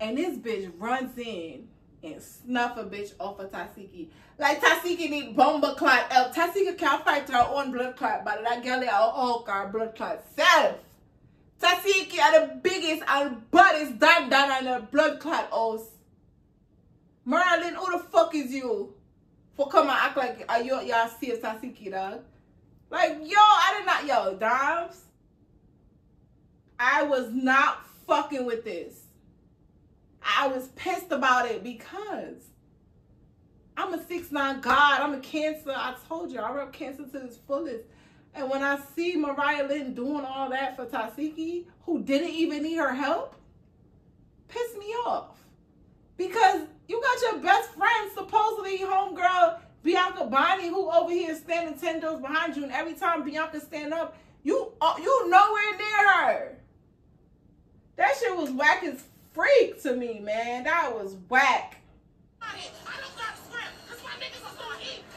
And this bitch runs in and snuff a bitch off of Tasiki. Like Tasiki need bomba clot. Tasiki can't fight her own blood clot, but that girl all her blood clot self. Tasiki are the biggest and baddest down on the blood clot house. Merlin, who the fuck is you? For come and act like y'all save Tasiki, dog. Like, yo, I did not, yo, Dimes. I was not fucking with this. I was pissed about it because I'm a 6'9" God. I'm a Cancer. I told you, I rep Cancer to its fullest. And when I see Mariah Lynn doing all that for Tasiki, who didn't even need her help, pissed me off. Because you got your best friend, supposedly homegirl, Bianca Bonnie, who over here standing 10 toes behind you, and every time Bianca stand up, you nowhere near her. That shit was whack as freak to me, man. That was whack.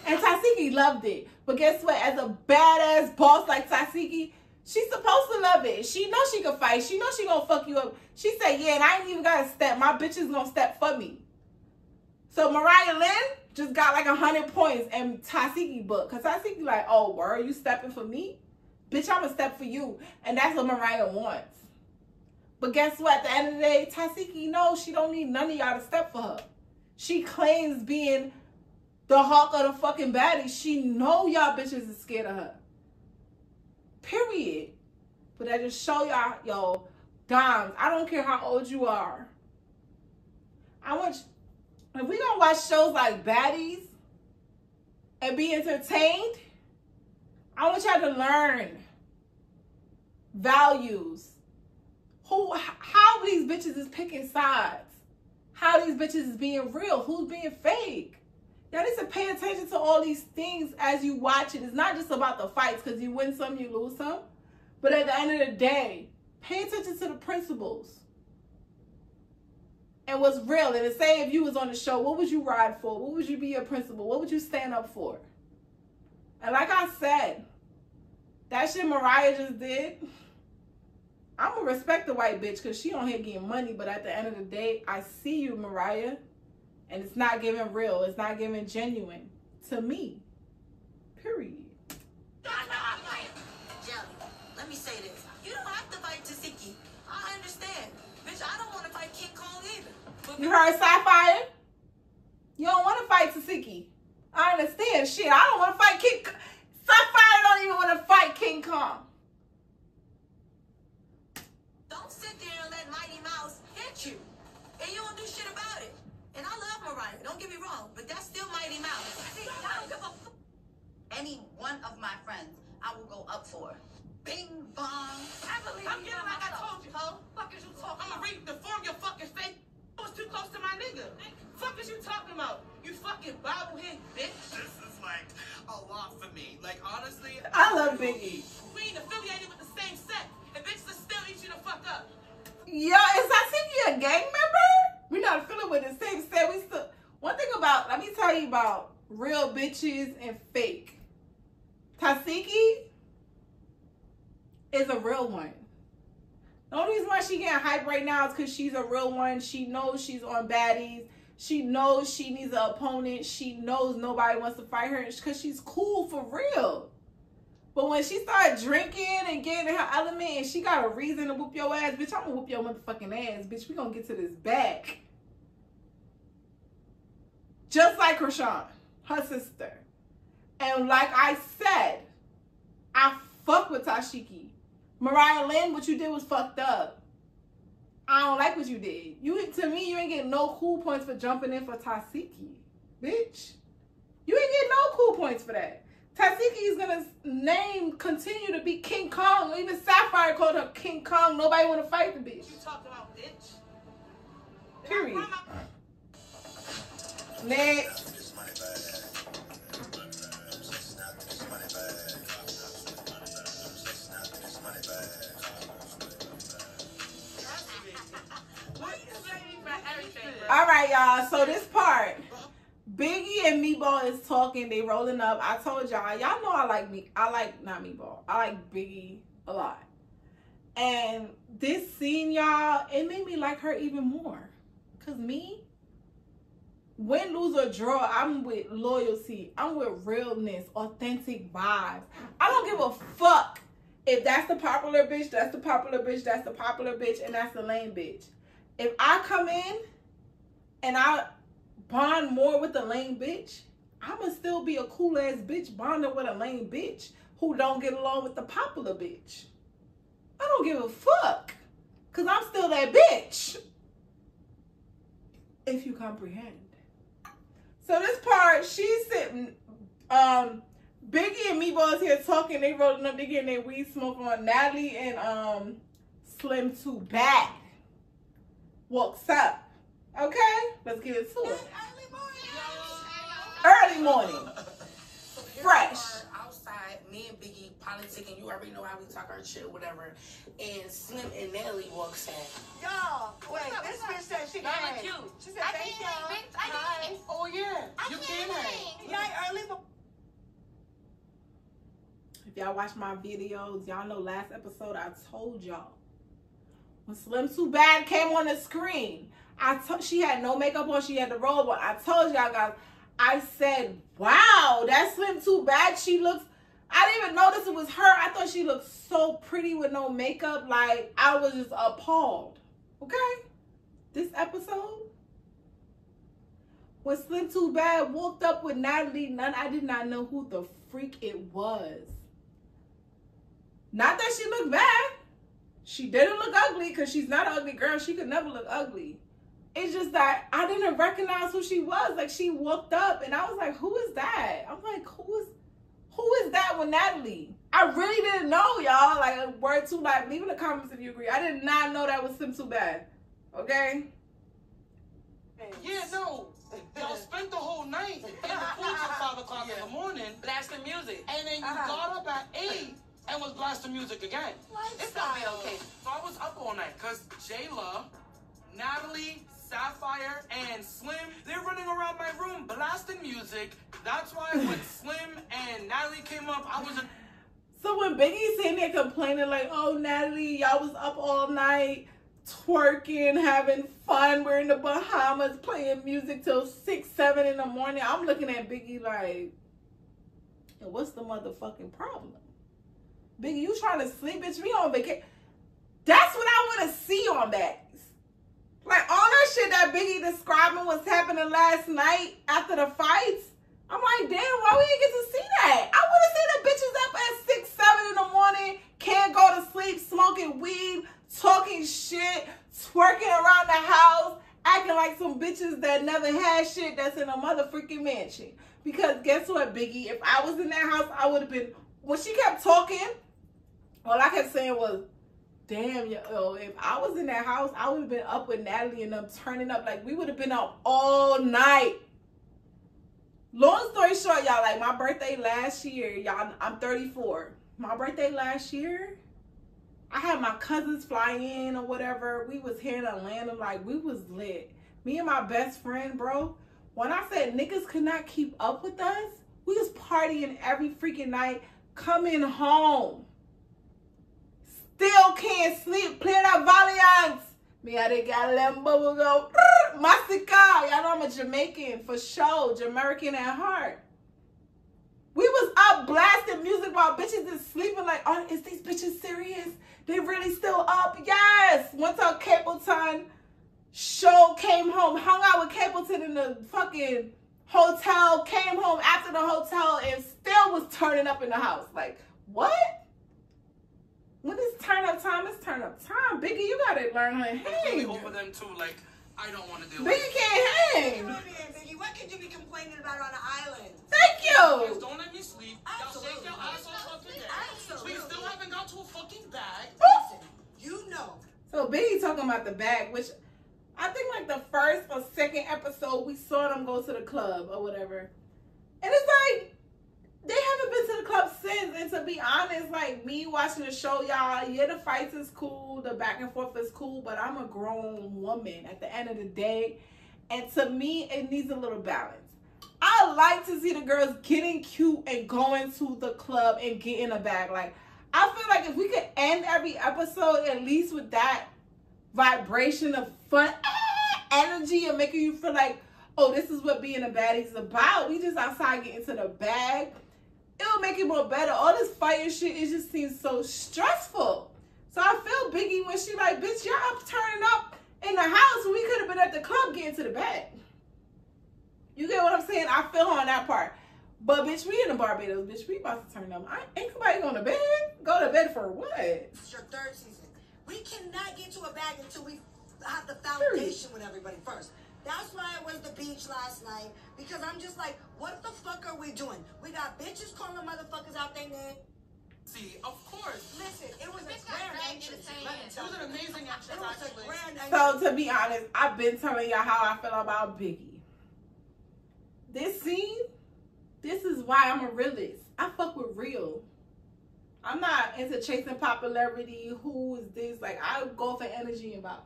And Tasiki loved it. But guess what? As a badass boss like Tasiki, she's supposed to love it. She knows she can fight. She knows she gonna fuck you up. She said, yeah, and I ain't even gotta step. My bitch is gonna step for me. So Mariah Lynn just got like 100 points in Tasiki book. Because Tasiki like, oh, word, you stepping for me? Bitch, I'm gonna step for you. And that's what Mariah wants. But guess what? At the end of the day, Tasiki knows she don't need none of y'all to step for her. She claims being the hawk of the fucking baddies. She know y'all bitches is scared of her. Period. But I just show y'all, yo, Dimes, I don't care how old you are. If we don't watch shows like Baddies and be entertained, I want y'all to learn values. How these bitches is picking sides. How these bitches is being real. Who's being fake. Y'all need to pay attention to all these things as you watch it. It's not just about the fights, because you win some, you lose some. But at the end of the day, pay attention to the principles. And what's real. And to say if you was on the show, what would you ride for? What would you be your principle? What would you stand up for? And like I said, that shit Mariah just did, I'm going to respect the white bitch because she on here getting money. But at the end of the day, I see you, Mariah. And it's not giving real. It's not giving genuine to me. Period. Jelly, let me say this. You don't have to fight Tasiki. I understand. Bitch, I don't want to fight King Kong either. But you heard Sapphire? You don't want to fight Tasiki. I understand. Shit, I don't want to fight King Kong. Sapphire don't even want to fight King Kong. Don't sit there and let Mighty Mouse hit you. And you don't do shit about it. And I love Mariah, don't get me wrong, but that's still Mighty Mouse. I don't give a fuck. Any one of my friends, I will go up for. Bing bong. I believe I'm getting like I told you, ho. Fuck is you talking? I'm gonna reform your fucking face. I was too close to my nigga. Fuck is you talking about? You fucking bobblehead bitch. This is like a lot for me. Like, honestly, I love Biggie. We ain't affiliated with the same sex. And bitches will still eat you the fuck up. Yo, is Tasiki a gang member? We're not feeling with the same set. We still. One thing about, let me tell you about real bitches and fake. Tasiki is a real one. The only reason why she getting hype right now is because she's a real one. She knows she's on Baddies. She knows she needs an opponent. She knows nobody wants to fight her because she's cool for real. But when she started drinking and getting in her element and she got a reason to whoop your ass, bitch, I'm gonna whoop your motherfucking ass, bitch. We gonna get to this back. Just like Krishan, her sister. And like I said, I fuck with Tashiki. Mariah Lynn, what you did was fucked up. I don't like what you did. To me, you ain't getting no cool points for jumping in for Tasiki, bitch. You ain't getting no cool points for that. Tasiki is gonna continue to be King Kong. Even Sapphire called her King Kong. Nobody wanna fight the bitch. You talking about bitch? Period. Next. All right, y'all. So this part, Biggie and Meatball is talking. They rolling up. I told y'all know I like not Meatball. I like Biggie a lot. And this scene, y'all, it made me like her even more. Cause me, win, lose, or draw, I'm with loyalty. I'm with realness, authentic vibes. I don't give a fuck if that's the popular bitch, that's the popular bitch, that's the popular bitch, and that's the lame bitch. If I come in and I bond more with the lame bitch, I'ma still be a cool ass bitch bonding with a lame bitch who don't get along with the popular bitch. I don't give a fuck. Cause I'm still that bitch. If you comprehend. So this part, she's sitting, Biggie and Meatball is here talking. They rolling up, they getting their weed smoke on. Natalie and Slim Too Bad walks up. Okay, let's get into it. Early morning. Fresh. Outside, me and Biggie politicking. You already know how we talk our shit, whatever. And Slim and Natalie walks in. Y'all, wait, this bitch said she Y'all came. look cute. She said, thank y'all. Hi. Oh yeah, you came in. Yeah, early. If y'all watch my videos, y'all know last episode I told y'all. When Slim Too Bad came on the screen, she had no makeup on, she had the robe on. I told y'all guys, I said, wow, that Slim Too Bad, she looks, I didn't even notice it was her. I thought she looked so pretty with no makeup. Like, I was just appalled. Okay? This episode, when Slim Too Bad walked up with Natalie, I did not know who the freak it was. Not that she looked bad. She didn't look ugly because she's not an ugly girl. She could never look ugly. It's just that I didn't recognize who she was. Like, she walked up and I was like, who is that? I'm like, who is that with Natalie? I really didn't know, y'all. Like, word to like, leave in the comments if you agree. I did not know that was Slim Too Bad. Okay? Yeah, no. Y'all spent the whole night in the pool till 5 o'clock in the morning. Blasting music. And then you got up at 8 and was blasting music again. It's gonna be okay. So I was up all night because Jayla, Natalie, Sapphire, and Slim, they're running around my room blasting music. That's why when Slim and Natalie came up, I was So when Biggie's sitting there complaining like, oh, Natalie, y'all was up all night twerking, having fun, we're in the Bahamas playing music till 6, 7 in the morning, I'm looking at Biggie like, what's the motherfucking problem? Biggie, you trying to sleep, bitch? We on vacation. That's what I want to see on Baddies. Like, all that shit that Biggie describing was happening last night after the fights. I'm like, damn, why we didn't get to see that? I want to see the bitches up at 6, 7 in the morning, can't go to sleep, smoking weed, talking shit, twerking around the house, acting like some bitches that never had shit that's in a motherfucking mansion. Because guess what, Biggie? If I was in that house, I would have been, when she kept talking, all I kept saying was, damn, yo, if I was in that house, I would have been up with Natalie and them turning up. Like, we would have been up all night. Long story short, y'all, like, my birthday last year, y'all, I'm 34. My birthday last year, I had my cousins fly in or whatever. We was here in Atlanta, like we was lit. Me and my best friend, bro. When I said niggas could not keep up with us, we was partying every freaking night, coming home. Still can't sleep. Play that Valiance. Me, I done got a little bubble go. Mastica. Y'all know I'm a Jamaican for sure. Jamaican at heart. We was up blasting music while bitches is sleeping. Like, oh, is these bitches serious? They really still up? Yes. Went to Capleton. Show, came home, hung out with Capleton in the fucking hotel, came home after the hotel, and still was turning up in the house. Like, what? When it's turn up time, it's turn up time. Biggie, you gotta learn how to hang. Really over them too, like, I don't want to deal with Biggie can't hang. Biggie, what could you be complaining about on the island? Thank you. Please don't let me sleep. Y'all shake your ass all fucking day. Absolutely. We still haven't got to a fucking bag. Listen, you know. So Biggie talking about the bag, which I think like the first or second episode we saw them go to the club or whatever. And it's like, they haven't been to the club since. And to be honest, like me watching the show, y'all, yeah, the fights is cool, the back and forth is cool, but I'm a grown woman at the end of the day. And to me, it needs a little balance. I like to see the girls getting cute and going to the club and getting a bag. Like, I feel like if we could end every episode at least with that vibration of fun energy and making you feel like, oh, this is what being a baddie is about. We just outside getting to the bag. It'll make it more better. All this fire shit, it just seems so stressful. So I feel Biggie when she like, bitch, you're up turning up in the house. We could have been at the club getting to the bag. You get what I'm saying? I feel her on that part. But bitch, we in the Barbados, bitch. We about to turn up. Ain't nobody going to bed. Go to bed for what? It's your third season. We cannot get to a bag until we have the foundation with everybody first. That's why I went to the beach last night, because I'm just like, what the fuck are we doing? We got bitches calling motherfuckers out their name. See, of course. Listen, it was a grand entrance. It was an amazing entrance, It was actually. a grand entrance. So to be honest, I've been telling y'all how I feel about Biggie. This scene, this is why I'm a realist. I fuck with real. I'm not into chasing popularity. Who is this? Like, I go for energy and vibes.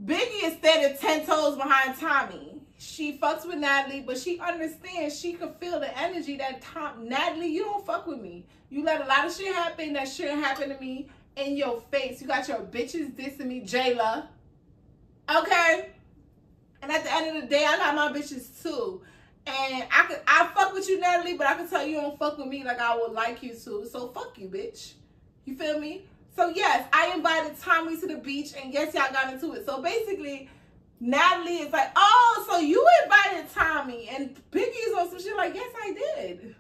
Biggie is standing 10 toes behind Tommy. She fucks with Natalie, but she understands, she can feel the energy that Natalie, you don't fuck with me. You let a lot of shit happen that shouldn't happen to me in your face. You got your bitches dissing me, Jayla. Okay? And at the end of the day, I got my bitches too. And I fuck with you, Natalie, but I can tell you don't fuck with me like I would like you to. So fuck you, bitch. You feel me? So yes, I invited Tommy to the beach, and yes, y'all got into it. So basically, Natalie is like, oh, so you invited Tommy. And Biggie's on some shit like, yes, I did.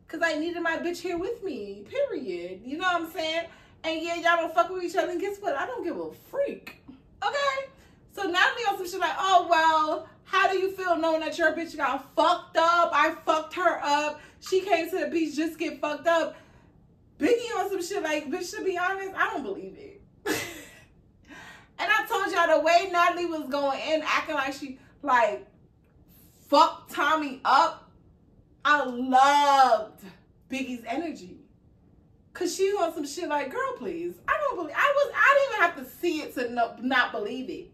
Because I needed my bitch here with me, period. You know what I'm saying? And yeah, y'all don't fuck with each other. And guess what? I don't give a freak. Okay? So Natalie on some shit like, oh, well, how do you feel knowing that your bitch got fucked up? I fucked her up. She came to the beach just to get fucked up. Biggie on some shit like, bitch, to be honest, I don't believe it. And I told y'all the way Natalie was going in, acting like she, like, fucked Tommy up. I loved Biggie's energy. Cause she on some shit like, girl, please. I didn't even have to see it to not believe it.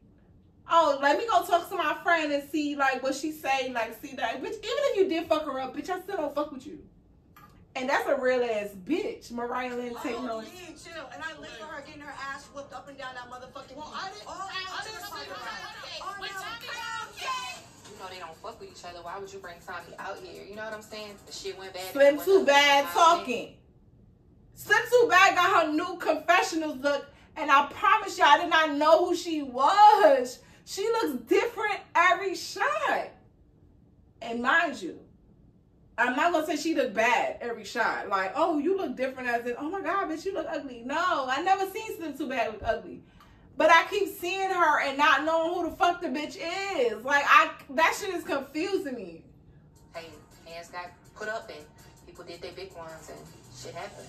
Oh, let me go talk to my friend and see, like, what she say, like, see that. Bitch, even if you did fuck her up, bitch, I still don't fuck with you. And that's a real ass bitch. Mariah Lynn take no. Chill. And I live for her getting her ass whooped up and down that motherfucking. Well, I didn't see You know they don't fuck with each other. Why would you bring Tommy out here? You know what I'm saying? The shit went bad. Slim Too Bad talking. Slim Too Bad got her new confessionals look, and I promise you, I did not know who she was. She looks different every shot. And mind you, I'm not going to say she looked bad every shot. Like, oh, you look different as in, oh my God, bitch, you look ugly. No, I never seen Slim Too Bad look ugly. But I keep seeing her and not knowing who the fuck the bitch is. Like, that shit is confusing me. Hey, hands got put up and people did their big ones and shit happened.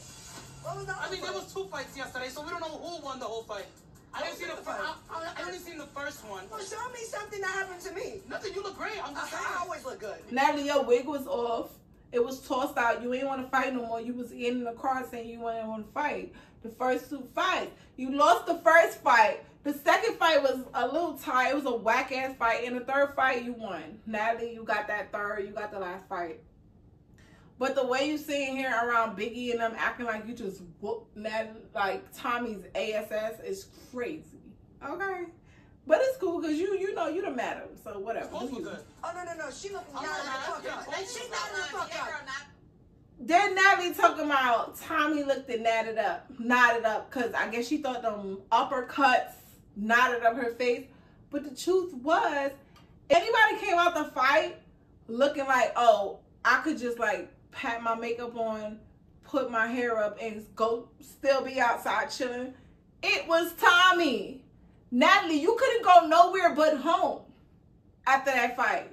I mean, there was 2 fights yesterday, so we don't know who won the whole fight. I didn't see the first. I only seen the first one. Well, show me something that happened to me. Nothing. You look great. I'm just saying. I always look good. Natalie, your wig was off. It was tossed out. You ain't want to fight no more. You was in the car saying you didn't want to fight. The first 2 fights. You lost the first fight. The second fight was a little tight. It was a whack-ass fight. And the third fight, you won. Natalie, you got that third. You got the last fight. But the way you sitting here around Biggie and them acting like you just whooped Natalie, like Tommy's ASS is crazy. Okay? But it's cool because you know you the madam. So whatever. Oh, no. She looking down the fuck up. She not the fuck up. Then Natalie talking about Tommy looked and nodded up, because I guess she thought them uppercuts knotted up her face. But the truth was, anybody came out the fight looking like, oh, I could just like pat my makeup on, put my hair up, and go still be outside chilling. It was Tommy. Natalie, you couldn't go nowhere but home after that fight.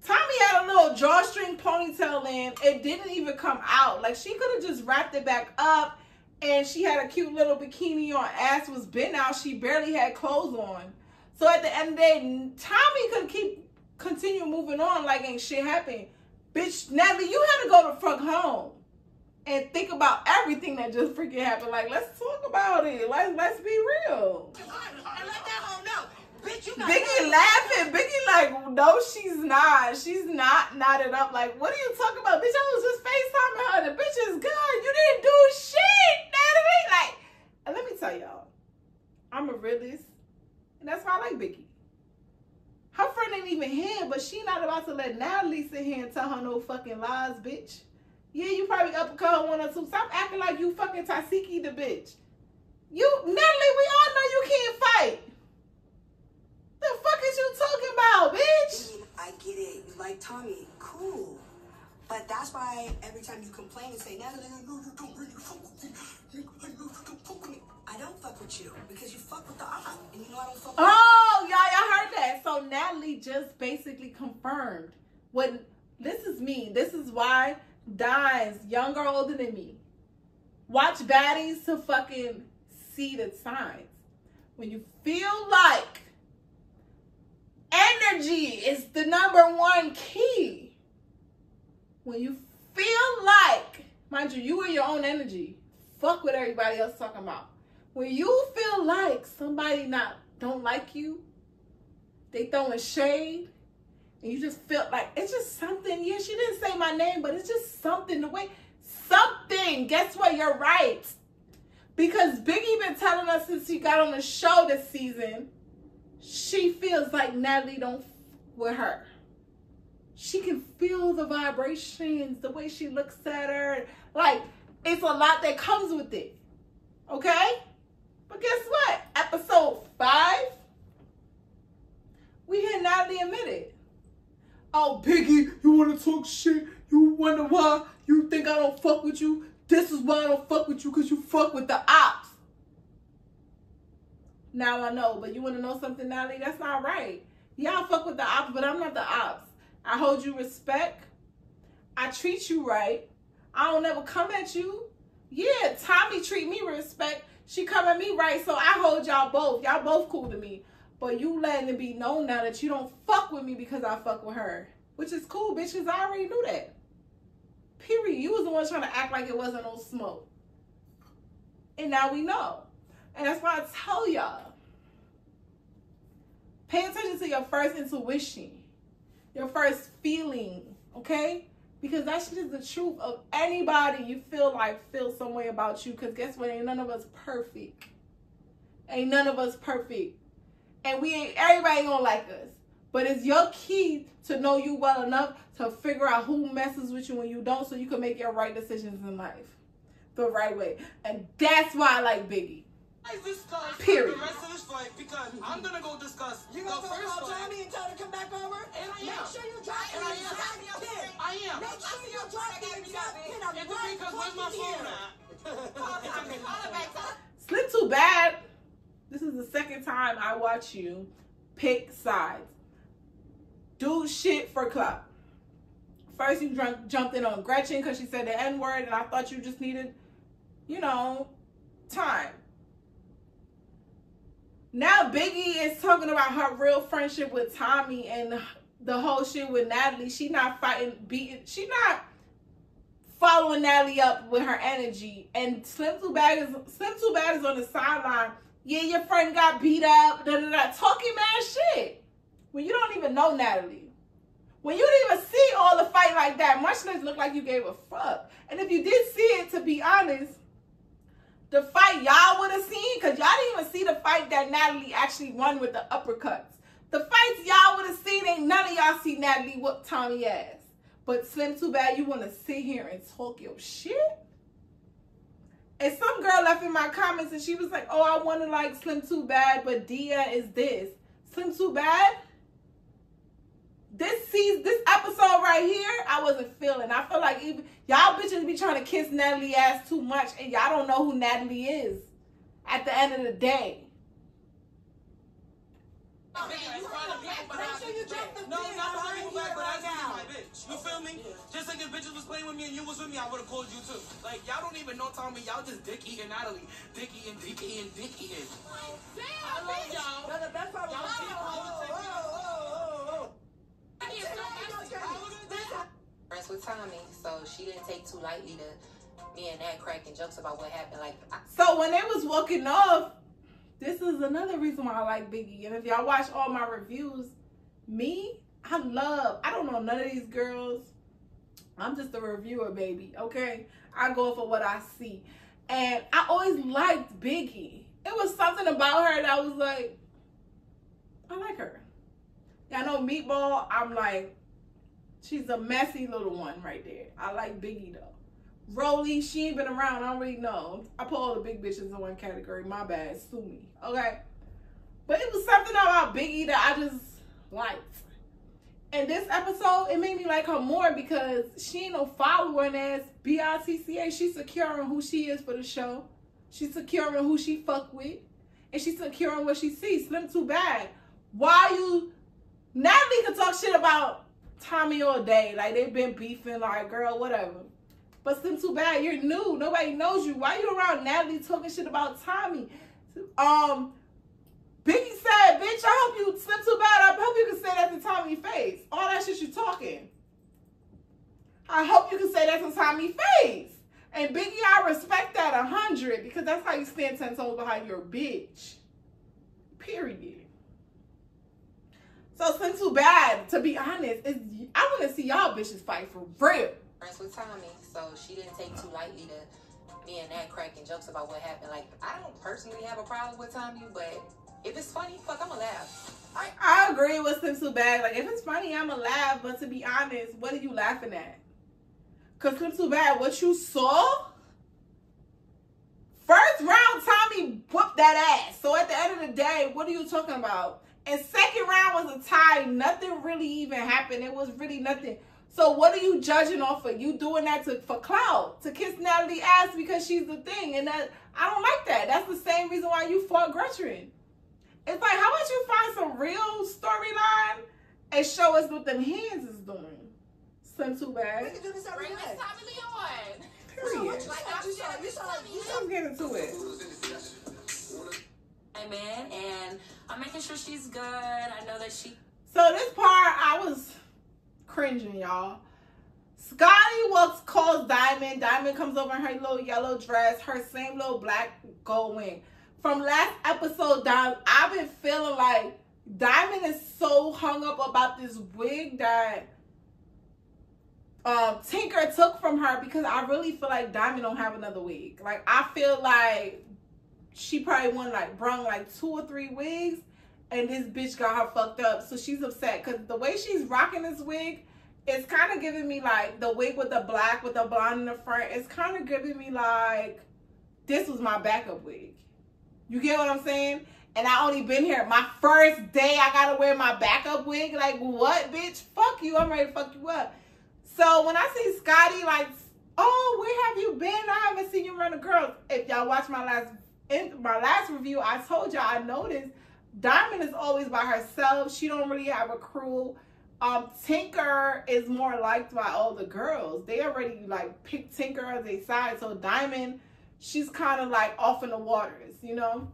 Tommy had a little drawstring ponytail in. It didn't even come out. Like, she could have just wrapped it back up, and she had a cute little bikini on. Ass was bent out. She barely had clothes on. So at the end of the day, Tommy could continue moving on like ain't shit happened. Bitch, Natalie, you had to go the fuck home and think about everything that just freaking happened. Like, let's talk about it. Let's be real. And let that hoe know. Bitch, you Biggie laughing. Biggie like, no, she's not. She's not knotted up. Like, what are you talking about? Bitch, I was just FaceTiming her. The bitch is good. You didn't do shit, Natalie. Like, and let me tell y'all, I'm a realist. And that's why I like Biggie. Her friend ain't even here, but she not about to let Natalie sit here and tell her no fucking lies, bitch. Yeah, you probably uppercut her 1 or 2. Stop acting like you fucking Tasiki the bitch. Natalie, we all know you can't fight. The fuck is you talking about, bitch? I get it. You like Tommy. Cool. But that's why every time you complain and say, Natalie, I know you don't really fuck with me. I know you don't fuck with me. I don't fuck with you because you fuck with the op. And you know I don't fuck with you. Oh, y'all heard that. So Natalie just basically confirmed what, this is me. This is why Dimes, young girl older than me, watch Baddies to fucking see the signs. When you feel like energy is the #1 key. When you feel like, mind you, you are your own energy. Fuck what everybody else talking about. When you feel like somebody don't like you, they throwing shade, and you just feel like it's just something. Yeah, she didn't say my name, but it's just something. The way something. Guess what? You're right. Because Biggie been telling us since he got on the show this season, she feels like Natalie don't f with her. She can feel the vibrations, the way she looks at her. Like, it's a lot that comes with it. Okay? But guess what? Episode 5, we hear Natalie admit it. Oh, Biggie, you want to talk shit? You wonder why you think I don't fuck with you? This is why I don't fuck with you, because you fuck with the ops. Now I know, but you want to know something, Natalie? That's not right. Yeah, I fuck with the ops, but I'm not the ops. I hold you respect. I treat you right. I don't never come at you. Yeah, Tommy treat me with respect. She come at me right, so I hold y'all both. Y'all both cool to me. But you letting it be known now that you don't fuck with me because I fuck with her. Which is cool, bitch, because I already knew that. Period. You was the one trying to act like it wasn't no smoke. And now we know. And that's why I tell y'all, pay attention to your first intuition, your first feeling, okay? Because that shit is the truth of anybody you feel some way about you. Because guess what? Ain't none of us perfect. Ain't none of us perfect. And everybody gonna like us. But it's your key to know you well enough to figure out who messes with you when you don't, so you can make your right decisions in life the right way. And that's why I like Biggie. Period. The rest of this fight, because I'm gonna go discuss. You gonna go call Tommy and tell her to come back over? And I am. Make sure you drop the exact pin. I am. Make sure you drop the exact pin. I'm right because where's my phone at? Slip too bad. This is the second time I watch you pick sides. Do shit for clout. First you jumped in on Gretchen because she said the N-word, and I thought you just needed, time. Now Biggie is talking about her real friendship with Tommy, and the whole shit with Natalie. She not she not following Natalie up with her energy. And Slim Too Bad is on the sideline. Yeah, your friend got beat up, talking mad shit. When you don't even know Natalie. When you didn't even see all the fight like that, much less look like you gave a fuck. And if you did see it, to be honest, the fight y'all would have seen, because y'all didn't even see the fight that Natalie actually won with the uppercuts. The fights y'all would have seen, ain't none of y'all see Natalie whoop Tommy ass. But Slim Too Bad, you want to sit here and talk your shit? And some girl left in my comments and she was like, oh, I want to like Slim Too Bad, but Dia is this. Slim Too Bad? This episode right here, I wasn't feeling. I feel like even y'all bitches be trying to kiss Natalie ass too much and y'all don't know who Natalie is at the end of the day. You feel me? Just like if bitches was playing with me and you was with me, I would have called you too. Like, y'all don't even know Tommy. Y'all just dick eating Natalie. Dick eating. Damn, I love y'all. No, the best part friends with Tommy, so she didn't take too lightly to me and that cracking jokes about what happened. Like, so when they was walking off, this is another reason why I like Biggie. And if y'all watch all my reviews, I don't know none of these girls. I'm just a reviewer, baby, okay? I go for what I see. And I always liked Biggie. It was something about her that was like, I like her. Y'all know Meatball, I'm like, she's a messy little one right there. I like Biggie, though. Rolly, she ain't been around. I don't really know. I put all the big bitches in one category. My bad. Sue me. Okay? But it was something about Biggie that I just liked. And this episode, it made me like her more because she ain't no following ass B-I-T-C-A. She's secure in who she is for the show. She's secure in who she fuck with. And she's secure in what she sees. Slim Too Bad. Natalie can talk shit about Tommy all day. Like, they've been beefing, like, girl, whatever. But Slim Too Bad, you're new. Nobody knows you. Why you around Natalie talking shit about Tommy? Biggie said, bitch, I hope you, Slim Too Bad, I hope you can say that to Tommy's face. All that shit you talking. I hope you can say that to Tommy's face. And Biggie, I respect that 100 because that's how you stand 10 toes behind your bitch. Period. So Slim Too Bad, to be honest, I want to see y'all bitches fight for real. Friends with Tommy, so she didn't take too lightly to me and that cracking jokes about what happened. Like, I don't personally have a problem with Tommy, but if it's funny, fuck, I'ma laugh. I agree with Slim Too Bad. Like, if it's funny, I'ma laugh. But to be honest, what are you laughing at? Because Slim Too Bad, what you saw? First round, Tommy whooped that ass. So at the end of the day, what are you talking about? And second round was a tie. Nothing really even happened. It was really nothing. So what are you judging off of? You doing that for clout, to kiss Natalie's ass because she's the thing. And that, I don't like that. That's the same reason why you fought Gretchen. It's like, how about you find some real storyline and show us what them hands is doing? Slim Too Bad. We can do this every Bring day. this Tommy Leon. Period. Let's get into it. Hey man, and I'm making sure she's good. I know that she. So this part, I was cringing, y'all. Scotty calls Diamond. Diamond comes over in her little yellow dress, her same little black gold wing. From last episode down, I've been feeling like Diamond is so hung up about this wig that Tinker took from her, because I really feel like Diamond don't have another wig. Like, I feel like she probably brung like 2 or 3 wigs, and this bitch got her fucked up. So she's upset because the way she's rocking this wig, it's kind of giving me like the wig with the black with the blonde in the front. It's kind of giving me like this was my backup wig. You get what I'm saying? And I only been here my first day. I gotta wear my backup wig. Like, what, bitch? Fuck you. I'm ready to fuck you up. So when I see Scotty, like, oh, where have you been? I haven't seen you run the girls. If y'all watch my last review, I told y'all I noticed Diamond is always by herself. She don't really have a crew. Tinker is more liked by all the girls. They already like picked Tinker as their side. So Diamond, she's kind of like off in the waters, you know.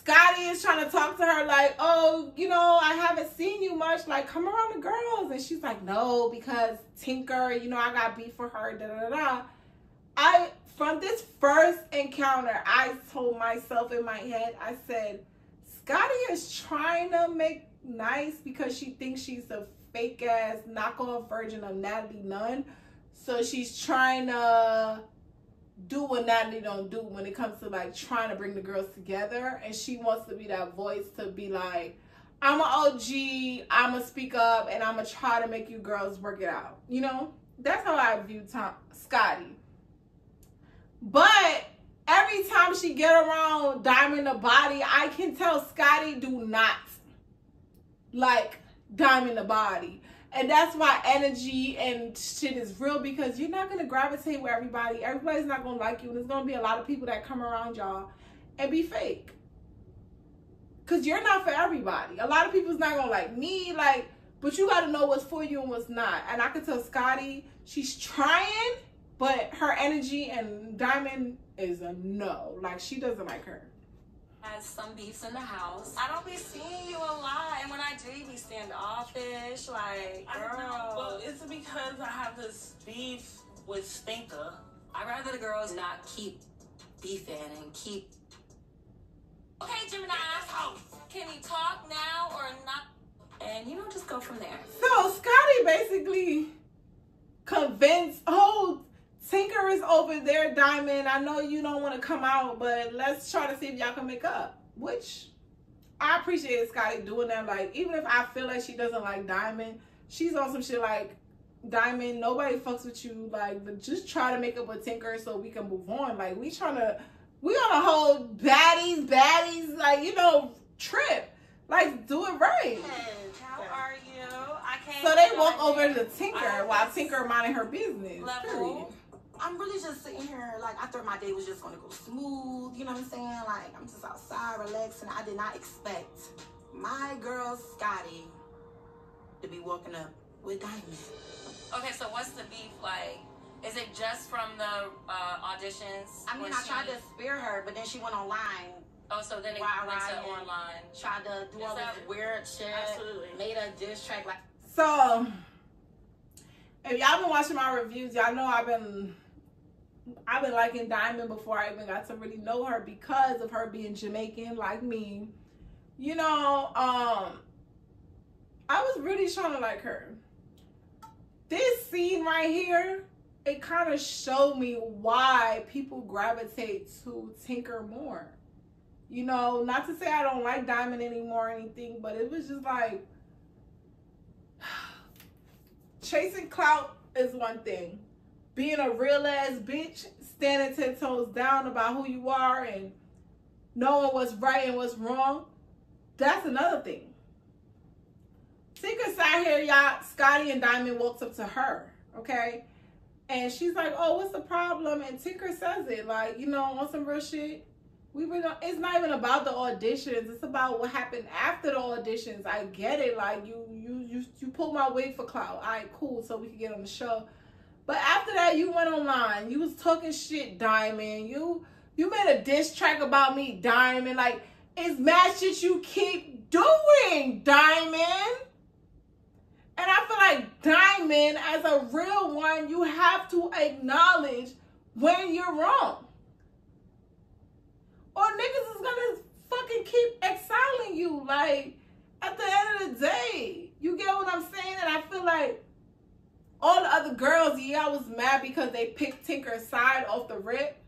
Scotty is trying to talk to her like, oh, you know, I haven't seen you much. Like, come around the girls. And she's like, no, because Tinker, you know, I got beef for her, da-da-da-da. From this first encounter, I told myself in my head, I said, Scotty is trying to make nice because she thinks she's a fake-ass knockoff version of Natalie Nunn. So she's trying to do what Natalie don't do when it comes to like trying to bring the girls together. And she wants to be that voice to be like, I'm an OG, I'm going to speak up, and I'm going to try to make you girls work it out. You know? That's how I view Scotty. But every time she get around Diamond the Body, I can tell Scotty do not like Diamond the Body. And that's why energy and shit is real, because you're not going to gravitate with everybody. Everybody's not going to like you. And there's going to be a lot of people that come around y'all and be fake. Because you're not for everybody. A lot of people's not going to like me. Like, but you got to know what's for you and what's not. And I can tell Scotty, she's trying, but her energy and Diamond is a no. Like, she doesn't like her. Has some beefs in the house. I don't be seeing you a lot, and when I do, you be standoffish. Like, girl. Well, it's because I have this beef with Stinker. I'd rather the girls not keep beefing and keep. Okay, Gemini, can you talk now or not? And, you know, just go from there. So, Scotty basically convinced, oh, Tinker is over there, Diamond. I know you don't want to come out, but let's try to see if y'all can make up. Which I appreciate Scotty doing that. Like, even if I feel like she doesn't like Diamond, she's on some shit like, Diamond, nobody fucks with you. Like, but just try to make up with Tinker so we can move on. Like, we on a whole baddies, like, you know, trip. Like, do it right. How are you? I can't. So they walk over to Tinker while Tinker minding her business. Level. I'm really just sitting here, like, I thought my day was just going to go smooth, you know what I'm saying? Like, I'm just outside relaxing. I did not expect my girl, Scotty, to be walking up with Diamond. Okay, so what's the beef like? Is it just from the auditions? I mean, I tried to spare her, but then she went online. Oh, so then it went to online. Tried to do all this weird shit. Absolutely. Made a diss track, like. So, if y'all been watching my reviews, y'all know I've been liking Diamond before I even got to really know her because of her being Jamaican like me. You know, I was really trying to like her. This scene right here, it kind of showed me why people gravitate to Tinker more. You know, not to say I don't like Diamond anymore or anything, but it was just like, chasing clout is one thing. Being a real ass bitch, standing 10 toes down about who you are and knowing what's right and what's wrong, that's another thing. Tinker sat here, y'all, Scotty and Diamond walks up to her, okay? And she's like, oh, what's the problem? And Tinker says it, like, you know, on some real shit. It's not even about the auditions. It's about what happened after the auditions. I get it. Like, you pulled my wig for clout. All right, cool, so we could get on the show. But after that, you went online. You was talking shit, Diamond. You made a diss track about me, Diamond. Like, it's mad shit you keep doing, Diamond. And I feel like Diamond, as a real one, you have to acknowledge when you're wrong. Or niggas is gonna fucking keep exiling you. Like, at the end of the day, you get what I'm saying? And I feel like all the other girls, yeah, I was mad because they picked Tinker's side off the rip.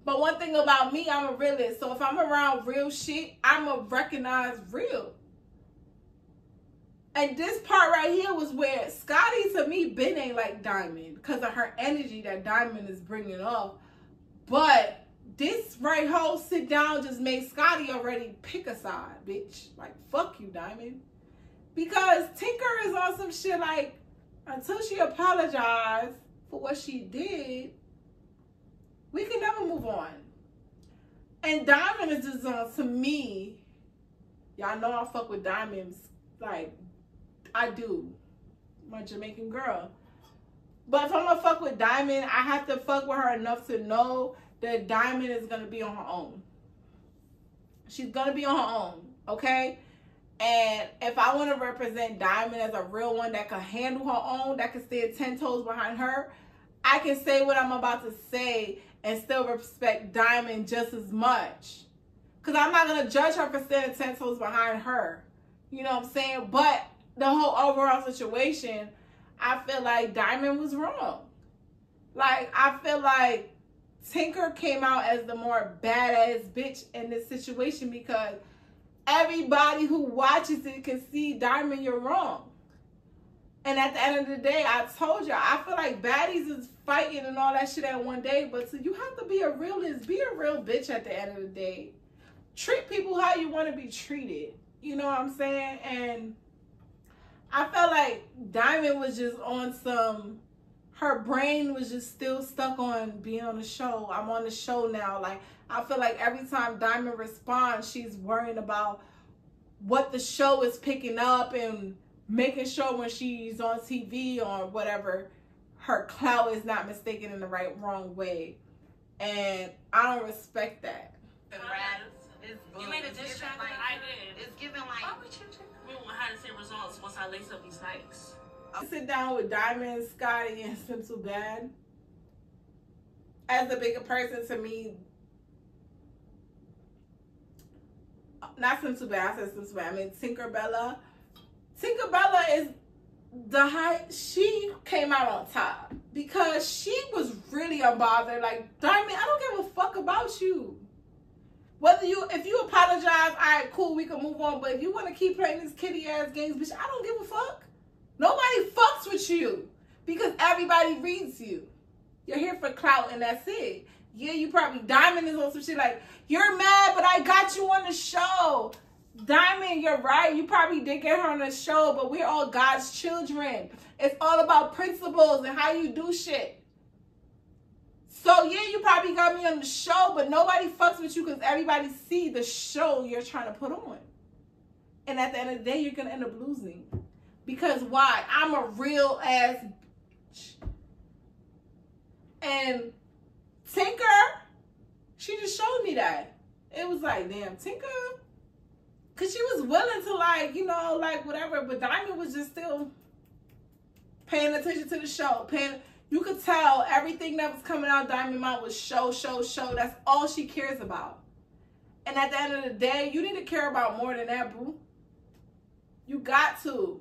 But one thing about me, I'm a realist. So if I'm around real shit, I'm going to recognize real. And this part right here was where Scotty, to me, Ben ain't like Diamond because of her energy that Diamond is bringing off. But this right whole sit down just made Scotty already pick a side, bitch. Like, fuck you, Diamond. Because Tinker is on some shit like, until she apologized for what she did, we can never move on. And Diamond is just on, to me, y'all know I fuck with Diamonds. Like, I do. My Jamaican girl. But if I'm gonna fuck with Diamond, I have to fuck with her enough to know that Diamond is gonna be on her own. She's gonna be on her own, okay? And if I want to represent Diamond as a real one that can handle her own, that can stand 10 toes behind her, I can say what I'm about to say and still respect Diamond just as much. Because I'm not going to judge her for standing 10 toes behind her. You know what I'm saying? But the whole overall situation, I feel like Diamond was wrong. Like, I feel like Tinker came out as the more badass bitch in this situation because everybody who watches it can see, Diamond, you're wrong. And at the end of the day, I told you, I feel like baddies is fighting and all that shit at one day, but so you have to be a realist. Be a real bitch at the end of the day. Treat people how you want to be treated. You know what I'm saying? And I felt like Diamond was just on some, her brain was just still stuck on being on the show. I'm on the show now. Like, I feel like every time Diamond responds, she's worrying about what the show is picking up and making sure when she's on TV or whatever, her clout is not mistaken in the wrong way. And I don't respect that. You made a diss track? I did. It's giving like. Why would you do? We won't have the same results once I lace up these nikes. I sit down with Diamond, Scotty, and Slim Too Bad. As a bigger person, to me, not Slim Too Bad, I said Slim Too Bad. I mean Tinkerbella. Tinkerbella is the high. She came out on top because she was really unbothered. Like, Diamond, I don't give a fuck about you. If you apologize, all right, cool, we can move on. But if you want to keep playing these kitty ass games, bitch, I don't give a fuck. Nobody fucks with you because everybody reads you. You're here for clout and that's it. Yeah, you probably, Diamond is on some shit like, you're mad, but I got you on the show. Diamond, you're right. You probably did get her on the show, but we're all God's children. It's all about principles and how you do shit. So, yeah, you probably got me on the show, but nobody fucks with you because everybody see the show you're trying to put on. And at the end of the day, you're going to end up losing. Because why? I'm a real ass bitch. And Tinker, she just showed me that. It was like, damn, Tinker. Because she was willing to, like, you know, like, whatever. But Diamond was just still paying attention to the show. You could tell everything that was coming out Diamond mouth was show. That's all she cares about. And at the end of the day, you need to care about more than that, boo. You got to.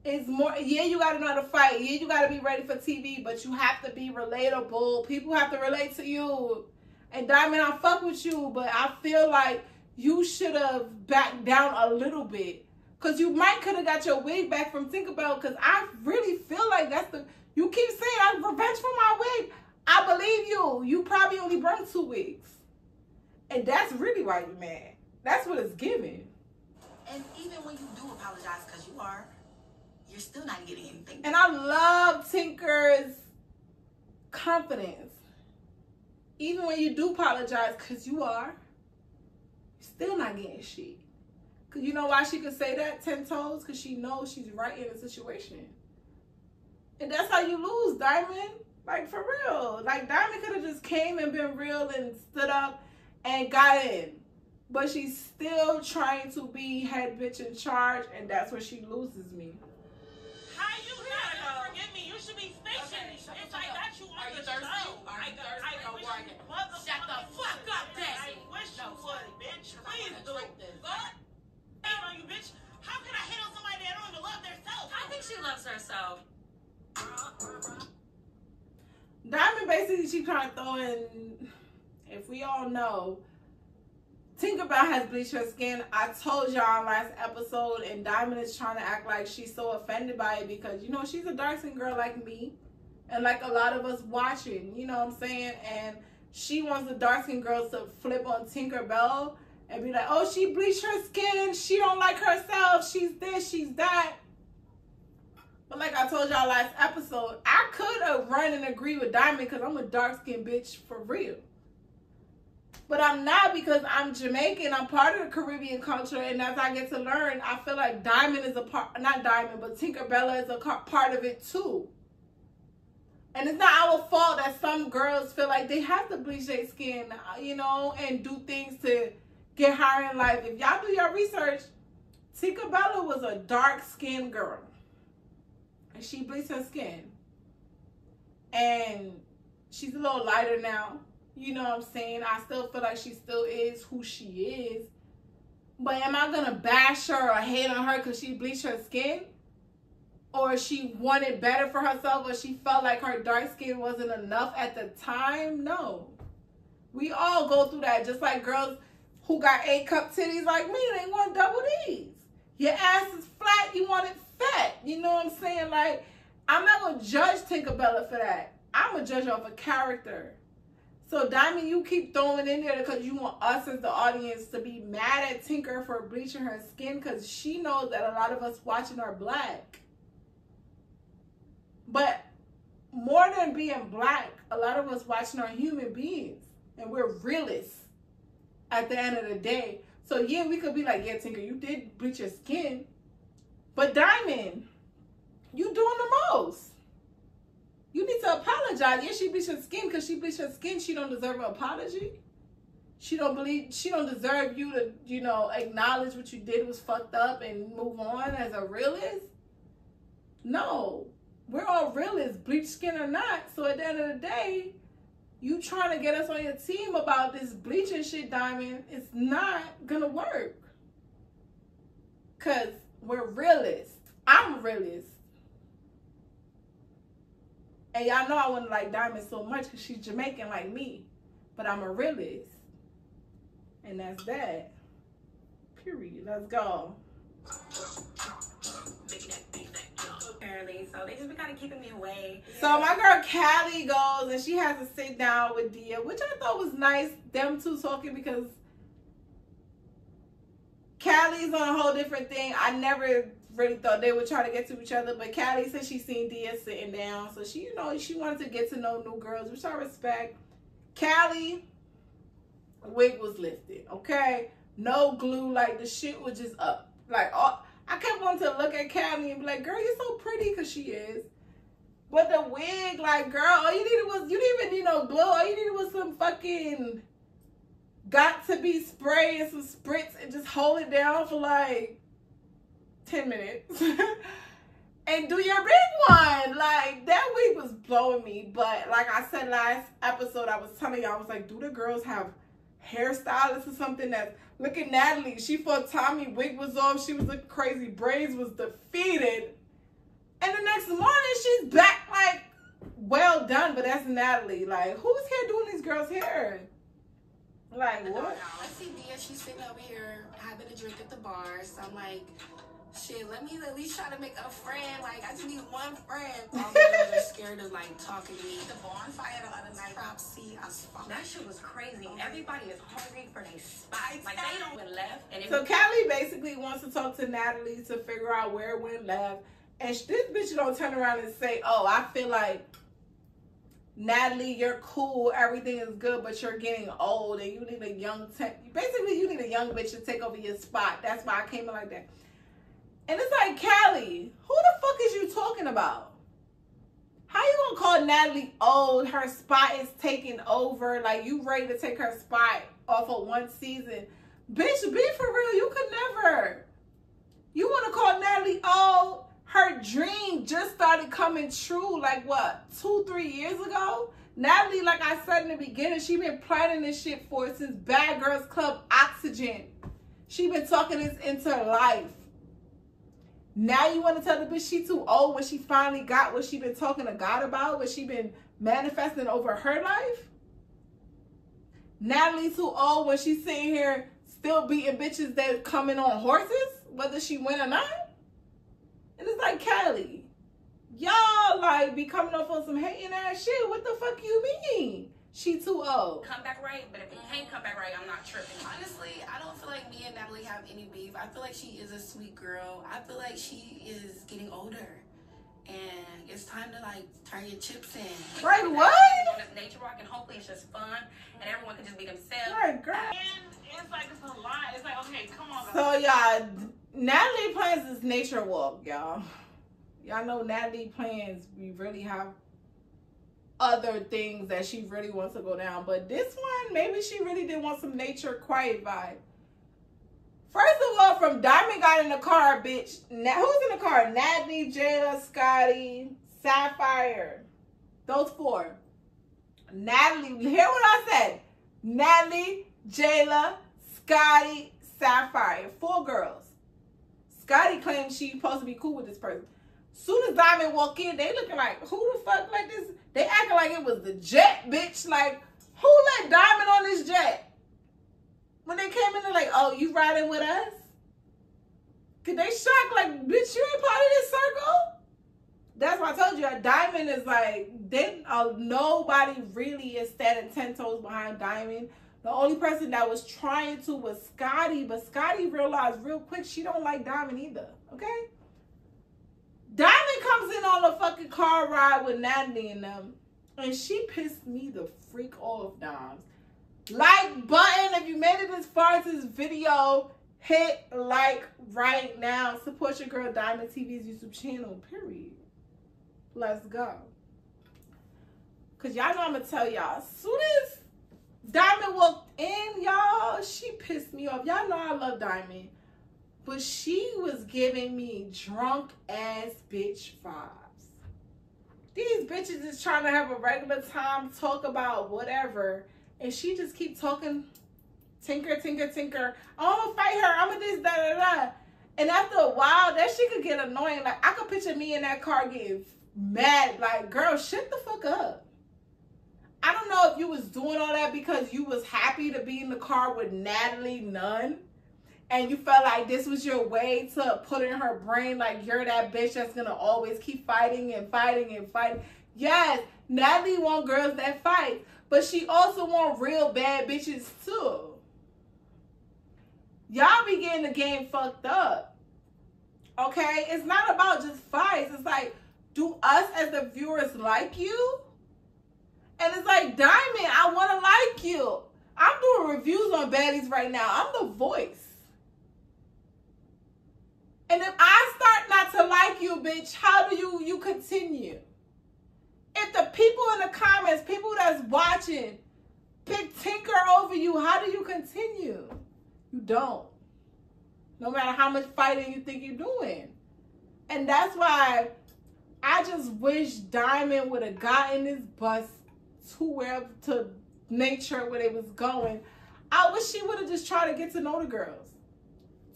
It's more, yeah, you got to know how to fight. Yeah, you got to be ready for TV, but you have to be relatable. People have to relate to you. And Diamond, I fuck with you, but I feel like you should have backed down a little bit. Because you might could have got your wig back from Tinkerbell, because I really feel like that's the... You keep saying, I'm revenge for my wig. I believe you. You probably only brought 2 wigs. And that's really why you're mad. That's what it's giving. And even when you do apologize, because you are, you're still not getting anything. And I love Tinker's confidence. Even when you do apologize, because you are, you're still not getting shit. Because you know why she could say that 10 toes? Because she knows she's right in the situation. And that's how you lose, Diamond. Like, for real. Like, Diamond could have just came and been real and stood up and got in. But she's still trying to be head bitch in charge, and that's where she loses me. How you not forgive me? You should be patient. It's like I got you on the show. Shut the fuck up, Daddy. I wish you would, bitch. Please do. Hate on you, bitch. How can I hate on somebody that don't even love themselves? I think she loves herself. Diamond basically, she trying to throw in, if we all know, Tinkerbell has bleached her skin. I told y'all last episode, and Diamond is trying to act like she's so offended by it because, you know, she's a dark skin girl like me and like a lot of us watching, you know what I'm saying? And she wants the dark skin girls to flip on Tinkerbell and be like, oh, she bleached her skin. She don't like herself. She's this, she's that. But like I told y'all last episode, I could have run and agree with Diamond because I'm a dark-skinned bitch for real. But I'm not because I'm Jamaican. I'm part of the Caribbean culture. And as I get to learn, I feel like Diamond is a part, not Diamond, but Tinkerbella is a part of it too. And it's not our fault that some girls feel like they have to bleach their skin, you know, and do things to get higher in life. If y'all do your research, Tinkerbella was a dark-skinned girl. And she bleached her skin. And she's a little lighter now. You know what I'm saying? I still feel like she still is who she is. But am I going to bash her or hate on her because she bleached her skin? Or she wanted better for herself, or she felt like her dark skin wasn't enough at the time? No. We all go through that. Just like girls who got A-cup titties like me, they want double D's. Your ass is flat, you want it fat. You know what I'm saying? Like, I'm not going to judge Tinkerbella for that. I'm going to judge her for character. So, Diamond, you keep throwing in there because you want us as the audience to be mad at Tinker for bleaching her skin because she knows that a lot of us watching are black. But more than being black, a lot of us watching are human beings. And we're realists at the end of the day. So, yeah, we could be like, yeah, Tinker, you did bleach your skin. But, Diamond, you doing the most. You need to apologize. Yeah, she bleached her skin because she bleached her skin. She don't deserve an apology. She don't deserve you to, you know, acknowledge what you did was fucked up and move on as a realist. No. We're all realists, bleached skin or not. So at the end of the day, you trying to get us on your team about this bleaching shit, Diamond, it's not gonna work. Because we're realists. I'm a realist. And y'all know I wouldn't like Diamond so much because she's Jamaican like me. But I'm a realist. And that's that. Period. Let's go. Apparently, so they just been kind of keeping me away. So my girl Callie goes and she has to sit down with Dia, which I thought was nice, them two talking, because Callie's on a whole different thing. I never really thought they would try to get to each other, but Callie said she seen Dia sitting down, so she, you know, she wanted to get to know new girls, which I respect. Callie, wig was lifted, okay? No glue, like the shit was just up. Like, I kept wanting to look at Callie and be like, girl, you're so pretty, because she is. But the wig, like, girl, all you needed was, you didn't even need no glue. All you needed was some fucking got to be spray and some spritz and just hold it down for like 10 minutes. And do your big one. Like, that wig was blowing me. But like I said last episode, I was telling y'all, I was like, do the girls have hairstylists or something that, look at Natalie. She thought Tommy wig was off. She was looking crazy. Braids was defeated. And the next morning, she's back like, well done. But that's Natalie. Like, who's here doing these girls' hair? Like, what? I see Dia, she's sitting over here having a drink at the bar. So I'm like, shit, let me at least try to make a friend. Like, I just need one friend. All the girls are scared of, like, talking to me. The bonfire the other night, Propsy, that shit was crazy. Everybody is hungry for their spots. Like, they don't went left. And so Callie basically wants to talk to Natalie to figure out where it went left. And this bitch don't turn around and say, oh, I feel like, Natalie, you're cool, everything is good, but you're getting old and you need a young basically you need a young bitch to take over your spot. That's why I came in like that. And it's like, Callie, who the fuck is you talking about? How you gonna call Natalie old? Her spot is taking over. Like, you ready to take her spot off of one season. Bitch, be for real, you could never. You wanna call Natalie old? Her dream just started coming true, like, what, 2-3 years ago? Natalie, like I said in the beginning, she been planning this shit for since Bad Girls Club Oxygen. She been talking this into her life. Now you want to tell the bitch she too old when she finally got what she been talking to God about, what she been manifesting over her life? Natalie too old when she's sitting here still beating bitches that coming on horses, whether she win or not? And it's like, Callie, y'all like be coming up on some hating ass shit. What the fuck you mean? She too old. Come back right, but if it can't come back right, I'm not tripping. Honestly, I don't feel like me and Natalie have any beef. I feel like she is a sweet girl. I feel like she is getting older. And it's time to like turn your chips in. Right, what? On this nature walk, and hopefully it's just fun and everyone can just be themselves. Right, girl. And it's like it's a lot. It's like, okay, come on. So y'all, Natalie plans this nature walk, y'all. Y'all know Natalie plans, we really have other things that she really wants to go down. But this one, maybe she really did want some nature quiet vibe. First of all, from Diamond got in the car, bitch. Who's in the car? Natalie, Jayla, Scotty, Sapphire. Those 4. Natalie, hear what I said. Natalie, Jayla, Scotty, Sapphire. 4 girls. Scotty claims she's supposed to be cool with this person. Soon as Diamond walk in, they looking like, who the fuck like this? They acting like it was the jet, bitch. Like, who let Diamond on this jet? When they came in, they're like, oh, you riding with us? Cause they shocked, like, bitch, you ain't part of this circle? That's why I told you, Diamond is like, nobody really is standing 10 toes behind Diamond. The only person that was trying to was Scotty, but Scotty realized real quick she don't like Diamond either, okay? Diamond comes in on a fucking car ride with Natalie and them, and she pissed me the freak off, Doms. Like button if you made it this far into this video. Hit like right now. Support your girl Diamond TV's YouTube channel, period. Let's go. Because y'all know I'm going to tell y'all. As soon as Diamond walked in, y'all, she pissed me off. Y'all know I love Diamond. But she was giving me drunk ass bitch vibes. These bitches is trying to have a regular time, talk about whatever. And she just keep talking, tinker, tinker, tinker. I'm gonna fight her. I'm gonna this, da, da, da. And after a while, that shit could get annoying. Like, I could picture me in that car getting mad. Like, girl, shut the fuck up. I don't know if you was doing all that because you was happy to be in the car with Natalie Nunn. And you felt like this was your way to put in her brain, like, you're that bitch that's gonna always keep fighting and fighting and fighting. Yes, Natalie want girls that fight. But she also want real bad bitches too. Y'all be getting the game fucked up. Okay? It's not about just fights. It's like, do us as the viewers like you? And it's like, Diamond, I want to like you. I'm doing reviews on Baddies right now. I'm the voice. And if I start not to like you, bitch, how do you continue? If the people in the comments, people that's watching, pick Tinker over you, how do you continue? You don't. No matter how much fighting you think you're doing. And that's why I just wish Diamond would have gotten this bus to make sure where they was going. I wish she would have just tried to get to know the girls.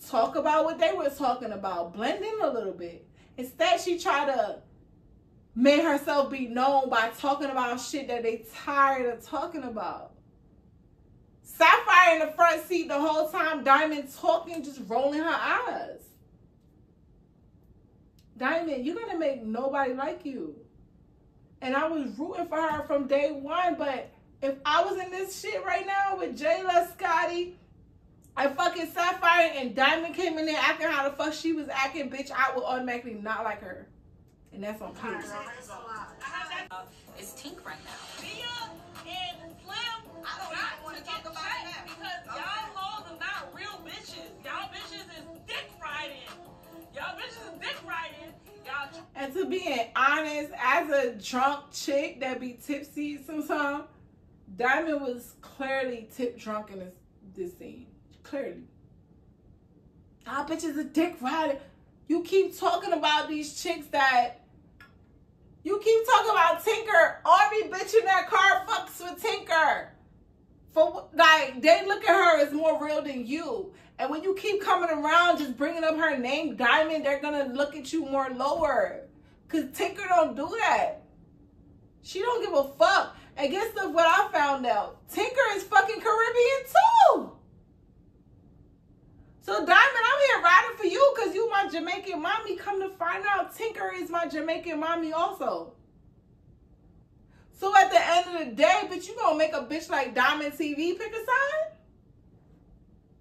Talk about what they were talking about. Blend in a little bit. Instead, she tried to make herself be known by talking about shit that they tired of talking about. Sapphire in the front seat the whole time, Diamond talking, just rolling her eyes. Diamond, you're going to make nobody like you. And I was rooting for her from day one, but if I was in this shit right now with Jayla, Scotty, and fucking Sapphire, and Diamond came in there acting how the fuck she was acting, bitch, I would automatically not like her. And that's on purpose. It's Tink right now. Mia and Slim, I don't even want to talk about that because y'all hoes are not real bitches. Y'all bitches is dick riding. Y'all bitches is dick riding. And to be honest, as a drunk chick that be tipsy sometimes, Diamond was clearly tip drunk in this scene. Clearly. Y'all bitches is dick riding. You keep talking about these chicks that... You keep talking about Tinker. Every bitch in that car fucks with Tinker. For like, they look at her as more real than you. And when you keep coming around, just bringing up her name, Diamond, they're going to look at you more lower. Because Tinker don't do that. She don't give a fuck. And guess what I found out? Tinker is fucking Caribbean too. So Diamond, I'm here riding for you because you my Jamaican mommy. Come to find out, Tinker is my Jamaican mommy also. So at the end of the day, bitch, you gonna make a bitch like Diamond TV pick a side?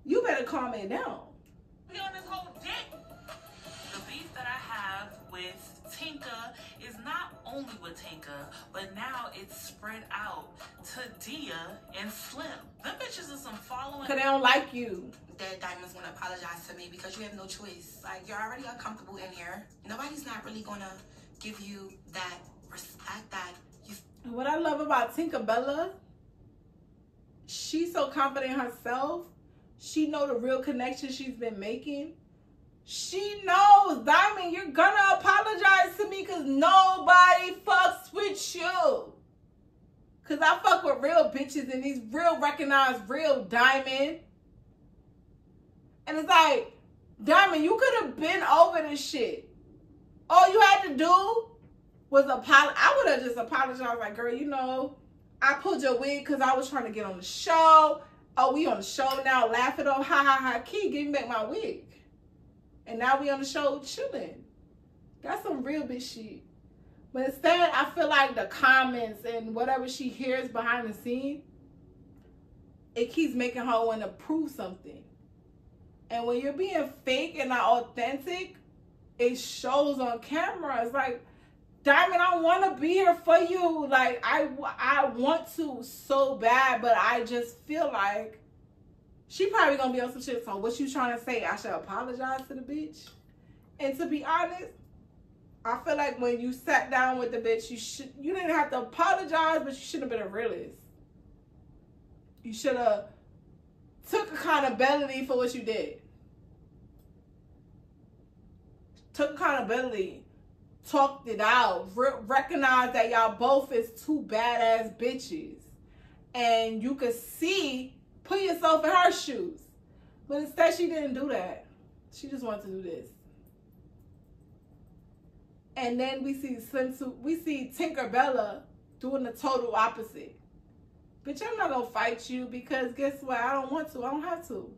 You better calm it down. We on this whole dick. The beef that I have with Tinka is not only with Tinka, but now it's spread out to Dia and Slim. Them bitches are some following. Because they don't like you. That Diamond's gonna apologize to me because you have no choice. Like, you're already uncomfortable in here. Nobody's not really gonna give you that respect that you... What I love about Tinkerbella, she's so confident in herself. She know the real connection she's been making. She knows, Diamond, you're gonna apologize to me because nobody fucks with you. Because I fuck with real bitches and these real recognized real Diamond. And it's like, Diamond, you could have been over this shit. All you had to do was apologize. I would have just apologized like, girl, you know, I pulled your wig because I was trying to get on the show. Oh, we on the show now, laugh it off. Ha, ha, ha, key, give me back my wig. And now we on the show chilling. That's some real bitch shit. But instead, I feel like the comments and whatever she hears behind the scene, it keeps making her want to prove something. And when you're being fake and not authentic, it shows on camera. It's like, Diamond, I want to be here for you. Like, I want to so bad, but I just feel like she probably going to be on some shit. So what you trying to say? I should apologize to the bitch? And to be honest, I feel like when you sat down with the bitch, you didn't have to apologize, but you should have been a realist. You should have took accountability for what you did. Took accountability. Talked it out. Recognized that y'all both is two badass bitches. And you could see, put yourself in her shoes. But instead she didn't do that. She just wanted to do this. And then we see Tinkerbella doing the total opposite. Bitch, I'm not gonna fight you because guess what? I don't want to. I don't have to.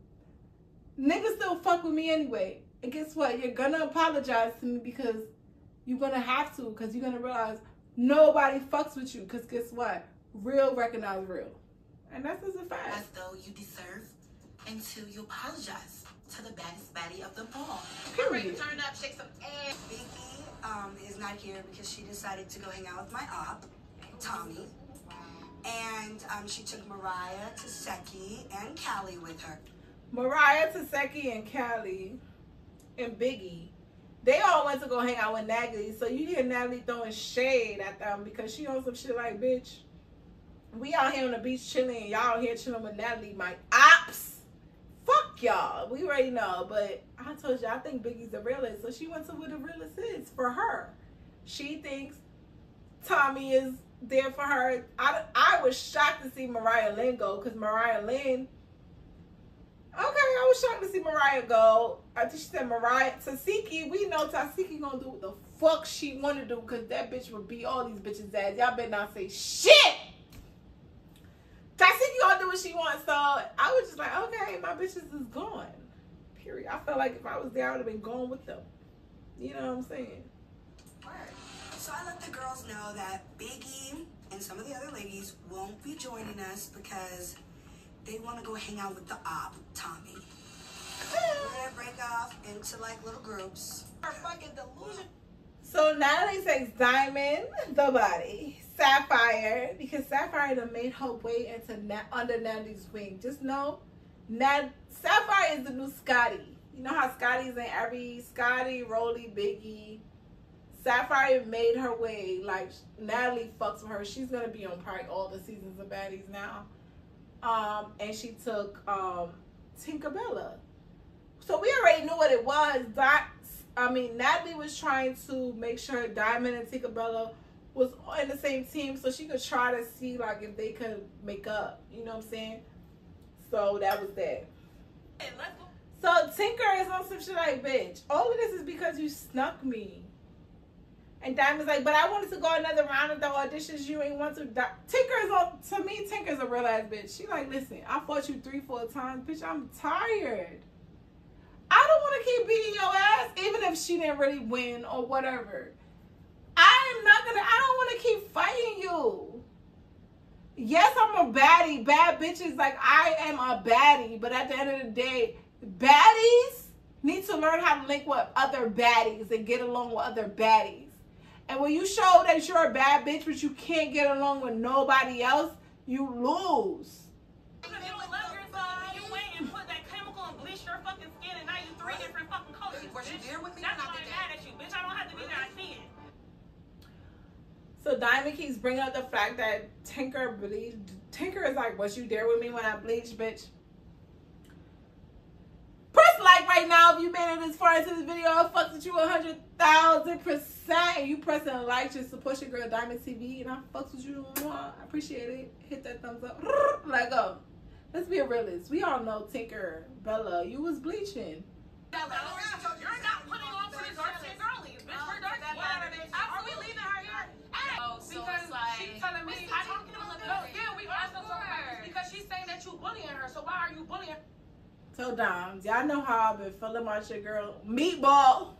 Niggas still fuck with me anyway. And guess what? You're gonna apologize to me because you're gonna have to, because you're gonna realize nobody fucks with you. Because guess what? Real recognize real. And that's just a fact. As though you deserve until you apologize to the baddest baddie of them all. Period. Turn up, shake some ass. Biggie is not here because she decided to go hang out with my op, Tommy. And she took Mariah, Taseki, and Callie with her. Mariah, Taseki, and Callie, and Biggie, they all went to go hang out with Natalie. So you hear Natalie throwing shade at them because she on some shit like, bitch, we out here on the beach chilling and y'all out here chilling with Natalie, my ops. Fuck y'all. We already know. But I told you, I think Biggie's the realest. So she went to where the realest is for her. She thinks Tommy is there for her. I was shocked to see Mariah Lynn go because Mariah Lynn, okay, I was shocked to see Mariah go. I think she said Mariah, Taseki, we know Taseki gonna do what the fuck she wanna do because that bitch would beat all these bitches' ass. Y'all better not say shit. Taseki gonna do what she wants. So I was just like, okay, my bitches is gone. Period. I felt like if I was there, I would have been going with them. You know what I'm saying? Word. So I let the girls know that Biggie and some of the other ladies won't be joining us because they want to go hang out with the op, Tommy. We're gonna break off into like little groups. Our fucking delusion. So Natalie takes Diamond, the body, Sapphire, because Sapphire done made her way into under Natalie's wing. Just know, Sapphire is the new Scotty. You know how Scotty's in every Scotty, Rolly, Biggie. Sapphire made her way. Like Natalie fucks with her. She's gonna be on probably all the seasons of Baddies now. And she took Tinkerbella. So we already knew what it was. Natalie was trying to make sure Diamond and Tinkerbella was in the same team so she could try to see like if they could make up. You know what I'm saying? So that was that. So Tinker is on some shit like, bitch, all of this is because you snuck me. And Diamond's like, but I wanted to go another round of the auditions. You ain't want to. Tinker is on, to me, Tinker's a real ass bitch. She like, listen, I fought you 3-4 times. Bitch, I'm tired. I don't want to keep beating your ass, even if she didn't really win or whatever. I don't want to keep fighting you. Yes, I'm a baddie. Bad bitches, like, I am a baddie. But at the end of the day, baddies need to learn how to link with other baddies and get along with other baddies. And when you show that you're a bad bitch, but you can't get along with nobody else, you lose. You don't love yourself, you went and put that chemical and bleached your fucking skin, and now you 3 different fucking colors. Was you there with me? That's why I'm mad at you, bitch. I don't have to be there. I see it. So Diamond keeps bringing up the fact that Tinker bleached. Tinker is like, was you there with me when I bleached, bitch? now. If you made it this far into this video, I fucked with you 100,000%. And you pressing like just support your girl Diamond TV, and I fucked with you. I appreciate it. Hit that thumbs up. Let go. Let's be a realist. We all know Tinker Bella, you was bleaching. You're not putting on for the dark skin girlies. Bitch, we're dark skin. Are we leaving her here? Oh, so because it's like, she's telling me, yeah, we also talking about because she's saying that you bullying her. So why are you bullying her? So Dom, y'all know how I've been feeling about your girl Meatball.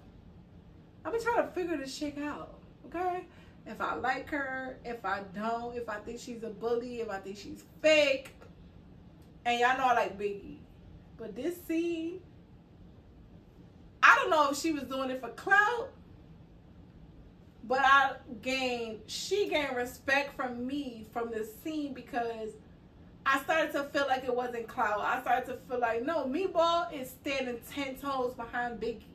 I've been trying to figure this chick out, okay? If I like her, if I don't, if I think she's a bully, if I think she's fake. And y'all know I like Biggie. But this scene, I don't know if she was doing it for clout, but she gained respect from me from this scene because I started to feel like it wasn't clout. I started to feel like, no, Meatball is standing 10 toes behind Biggie.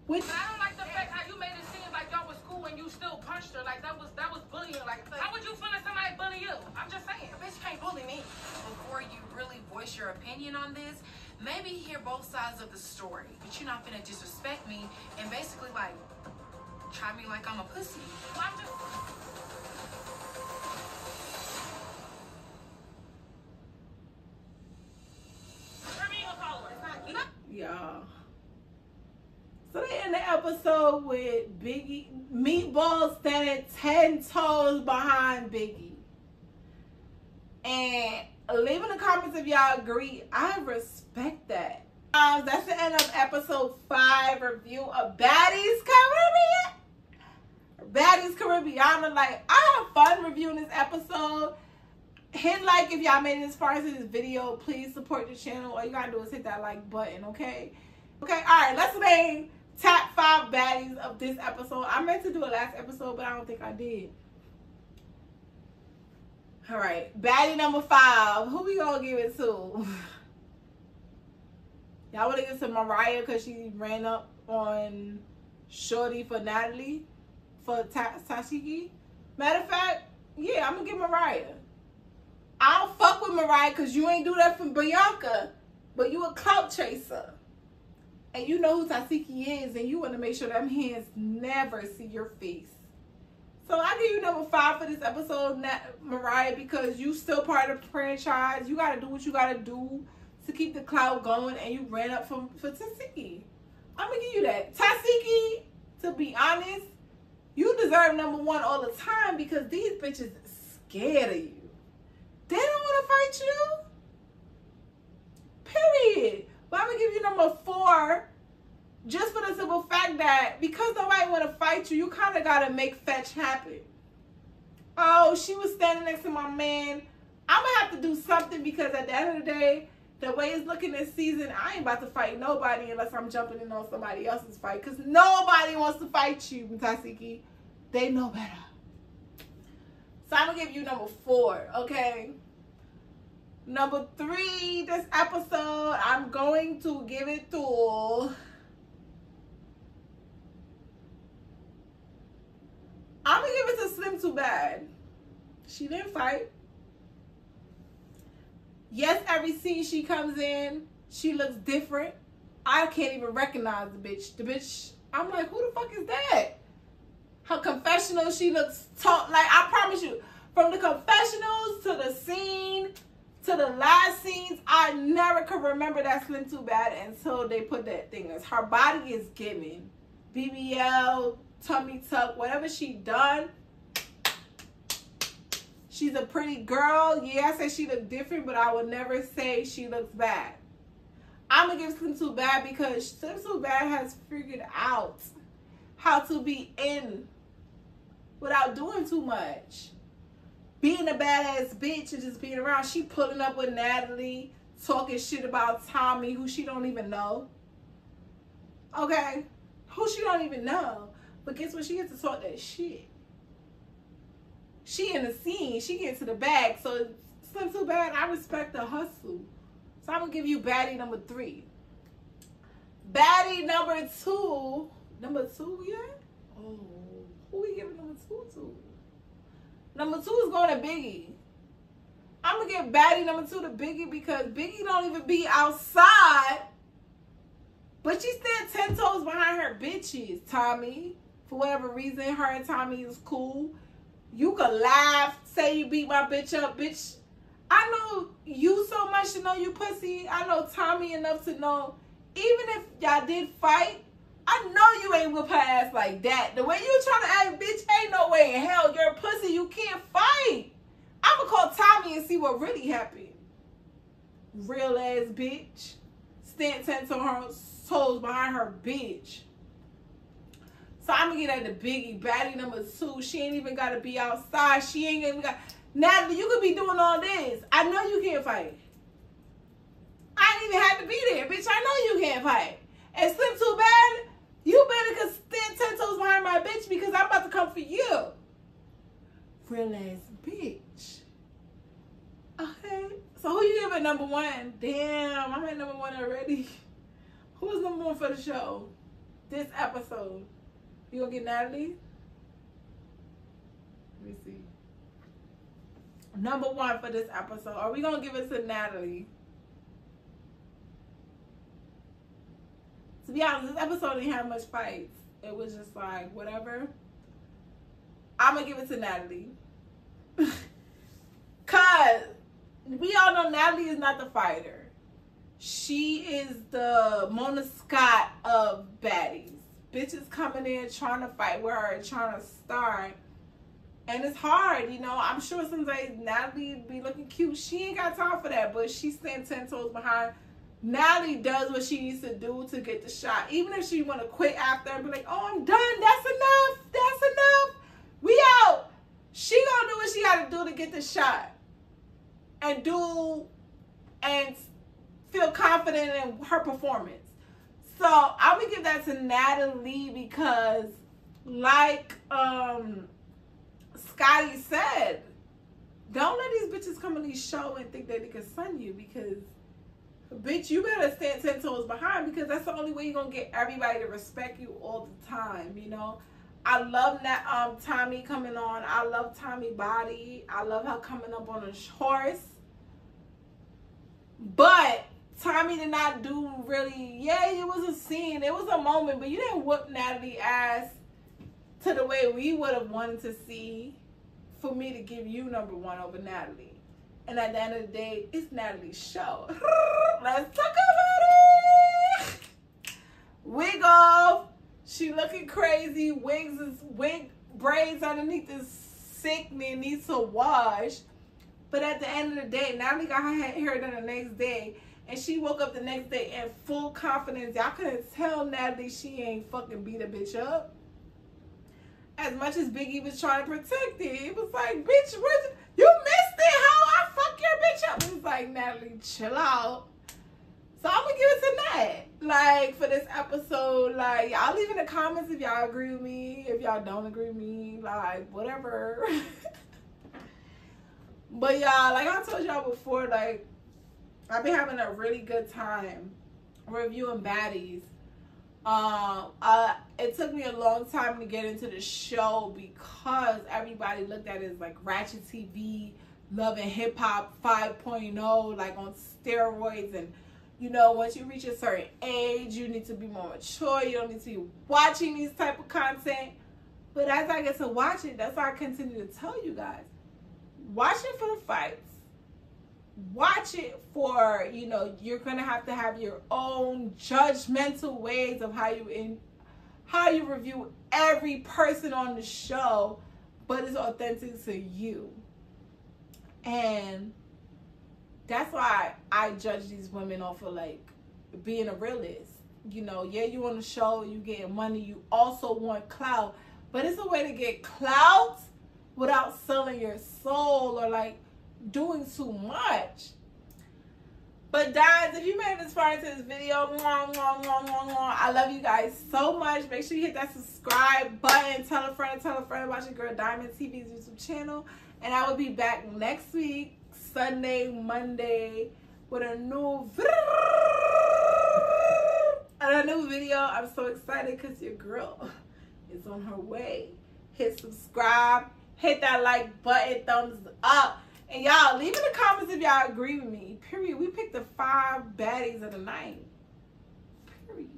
But I don't like the fact how you made it seem like y'all was cool and you still punched her. Like that was bullying. Like how would you feel if somebody bully you? I'm just saying, a bitch can't bully me. before you really voice your opinion on this, maybe hear both sides of the story. But you're not gonna disrespect me and basically like try me like I'm a pussy. Well, I'm just... Y'all. So they end the episode with Biggie, Meatball standing 10 toes behind Biggie. And leave in the comments if y'all agree. I respect that. That's the end of episode 5 review of Baddies Caribbean. Baddies Caribbean. Like, I have fun reviewing this episode. Hit like if y'all made it as far as this video. Please support the channel. All you gotta do is hit that like button, okay? Okay, alright, let's name top 5 baddies of this episode. I meant to do a last episode, but I don't think I did. Alright, baddie number 5. Who we gonna give it to? Y'all wanna give it to Mariah because she ran up on Shorty for Natalie? For Tashiki? Matter of fact, yeah, I'm gonna give Mariah. I don't fuck with Mariah because you ain't do that for Bianca, but you a clout chaser. And you know who Tasiki is, and you want to make sure them hands never see your face. So I give you number 5 for this episode, Mariah, because you still part of the franchise. You got to do what you got to do to keep the clout going, and you ran up for Tasiki. I'm going to give you that. Tasiki, to be honest, you deserve number 1 all the time because these bitches scared of you. They don't want to fight you. Period. But I'm going to give you number 4 just for the simple fact that because nobody want to fight you, you kind of got to make fetch happen. Oh, she was standing next to my man. I'm going to have to do something because at the end of the day, the way it's looking this season, I ain't about to fight nobody unless I'm jumping in on somebody else's fight because nobody wants to fight you, Tasiki. They know better. So I'm going to give you number 4, okay? Number 3, this episode, I'm going to give it to... I'm going to give it to Slim Too Bad. She didn't fight. Yes, every scene she comes in, she looks different. I can't even recognize the bitch. The bitch, I'm like, who the fuck is that? Her confessional, she looks like, I promise you, from the confessionals to the scene to the last scenes, I never could remember that Slim Too Bad until they put that thing as her body is giving. BBL, tummy tuck, whatever she done. She's a pretty girl. Yeah, I said she looked different, but I would never say she looks bad. I'm going to give Slim Too Bad because Slim Too Bad has figured out how to be in without doing too much. Being a badass bitch and just being around. She pulling up with Natalie, talking shit about Tommy, who she don't even know. Okay? Who she don't even know. But guess what? She gets to talk that shit. She in the scene. She gets to the bag. So Slim Too Bad, I respect the hustle. So I'm going to give you baddie number 3. Baddie number 2. Number 2 yet? Oh, who we giving number 2 to? Number 2 is going to Biggie. I'm going to give baddie number 2 to Biggie because Biggie don't even be outside But she stand 10 toes behind her bitches, Tommy. For whatever reason, her and Tommy is cool. You could laugh, say you beat my bitch up, bitch. I know you so much to know you pussy. I know Tommy enough to know, even if y'all did fight, I know you ain't whip her ass like that. The way you trying to act, bitch, ain't no way in hell. You're a pussy. You can't fight. I'ma call Tommy and see what really happened. Real ass bitch. Stand 10 toes behind her bitch. So I'm gonna get at the biggie. Baddie number 2. She ain't even gotta be outside. She ain't even got. Natalie, you could be doing all this. I know you can't fight. I ain't even have to be there, bitch. I know you can't fight. And Slim too bad. You better stand 10 toes behind my bitch because I'm about to come for you. Real ass bitch. Okay. So who you giving number 1? Damn, I'm at number 1 already. Who's number 1 for the show? This episode. You gonna get Natalie? Let me see. Number 1 for this episode. Are we gonna give it to Natalie? To be honest, this episode didn't have much fights. It was just like, whatever. I'm gonna give it to Natalie. Cause we all know Natalie is not the fighter. She is the Mona Scott of baddies. Bitches coming in trying to fight with her, trying to start. And it's hard, you know. I'm sure some days Natalie be looking cute. She ain't got time for that, but she stands 10 toes behind. Natalie does what she needs to do to get the shot. Even if she want to quit after and be like, oh, I'm done. That's enough. That's enough. We out. She gonna do what she got to do to get the shot. And feel confident in her performance. So I'm going to give that to Natalie because like Scotty said, don't let these bitches come on these shows and think that they can sun you because, bitch, you better stand 10 toes behind because that's the only way you're going to get everybody to respect you all the time, you know. I love that Tommy coming on. I love Tommy body. I love her coming up on a horse. But Tommy did not do really, yeah, it was a scene. It was a moment, but you didn't whoop Natalie ass to the way we would have wanted to see for me to give you number 1 over Natalie. And at the end of the day, it's Natalie's show. Let's talk about it. Wig off. She looking crazy. Wig braids underneath this sickening needs to wash. But at the end of the day, Natalie got her hair done the next day. And she woke up the next day in full confidence. Y'all couldn't tell Natalie she ain't fucking beat a bitch up. As much as Biggie was trying to protect it. It was like, bitch, you missed it. How I fuck your bitch up? It was like, Natalie, chill out. So I'm going to give it to Nat. Like, for this episode, like, y'all leave in the comments if y'all agree with me. If y'all don't agree with me, like, whatever. But y'all, like I told y'all before, like, I've been having a really good time reviewing baddies. It took me a long time to get into the show because everybody looked at it as like Ratchet TV, Love and Hip Hop 5.0, like on steroids. And you know, once you reach a certain age, you need to be more mature. You don't need to be watching these type of content. But as I get to watch it, that's why I continue to tell you guys, watch it for the fights. Watch it for, you know, you're gonna have to have your own judgmental ways of how you review every person on the show, but it's authentic to you. And that's why I judge these women off of like being a realist. You know, yeah, you on the show, you getting money, you also want clout, but it's a way to get clout without selling your soul or like doing too much. But guys, if you made it this far into this video, I love you guys so much. Make sure you hit that subscribe button. Tell a friend about your girl Diamond TV's YouTube channel. And I will be back next week, Sunday, Monday, with a new video. I'm so excited because your girl is on her way. Hit subscribe, hit that like button, thumbs up. And y'all, leave in the comments if y'all agree with me. Period. We picked the 5 baddies of the night. Period.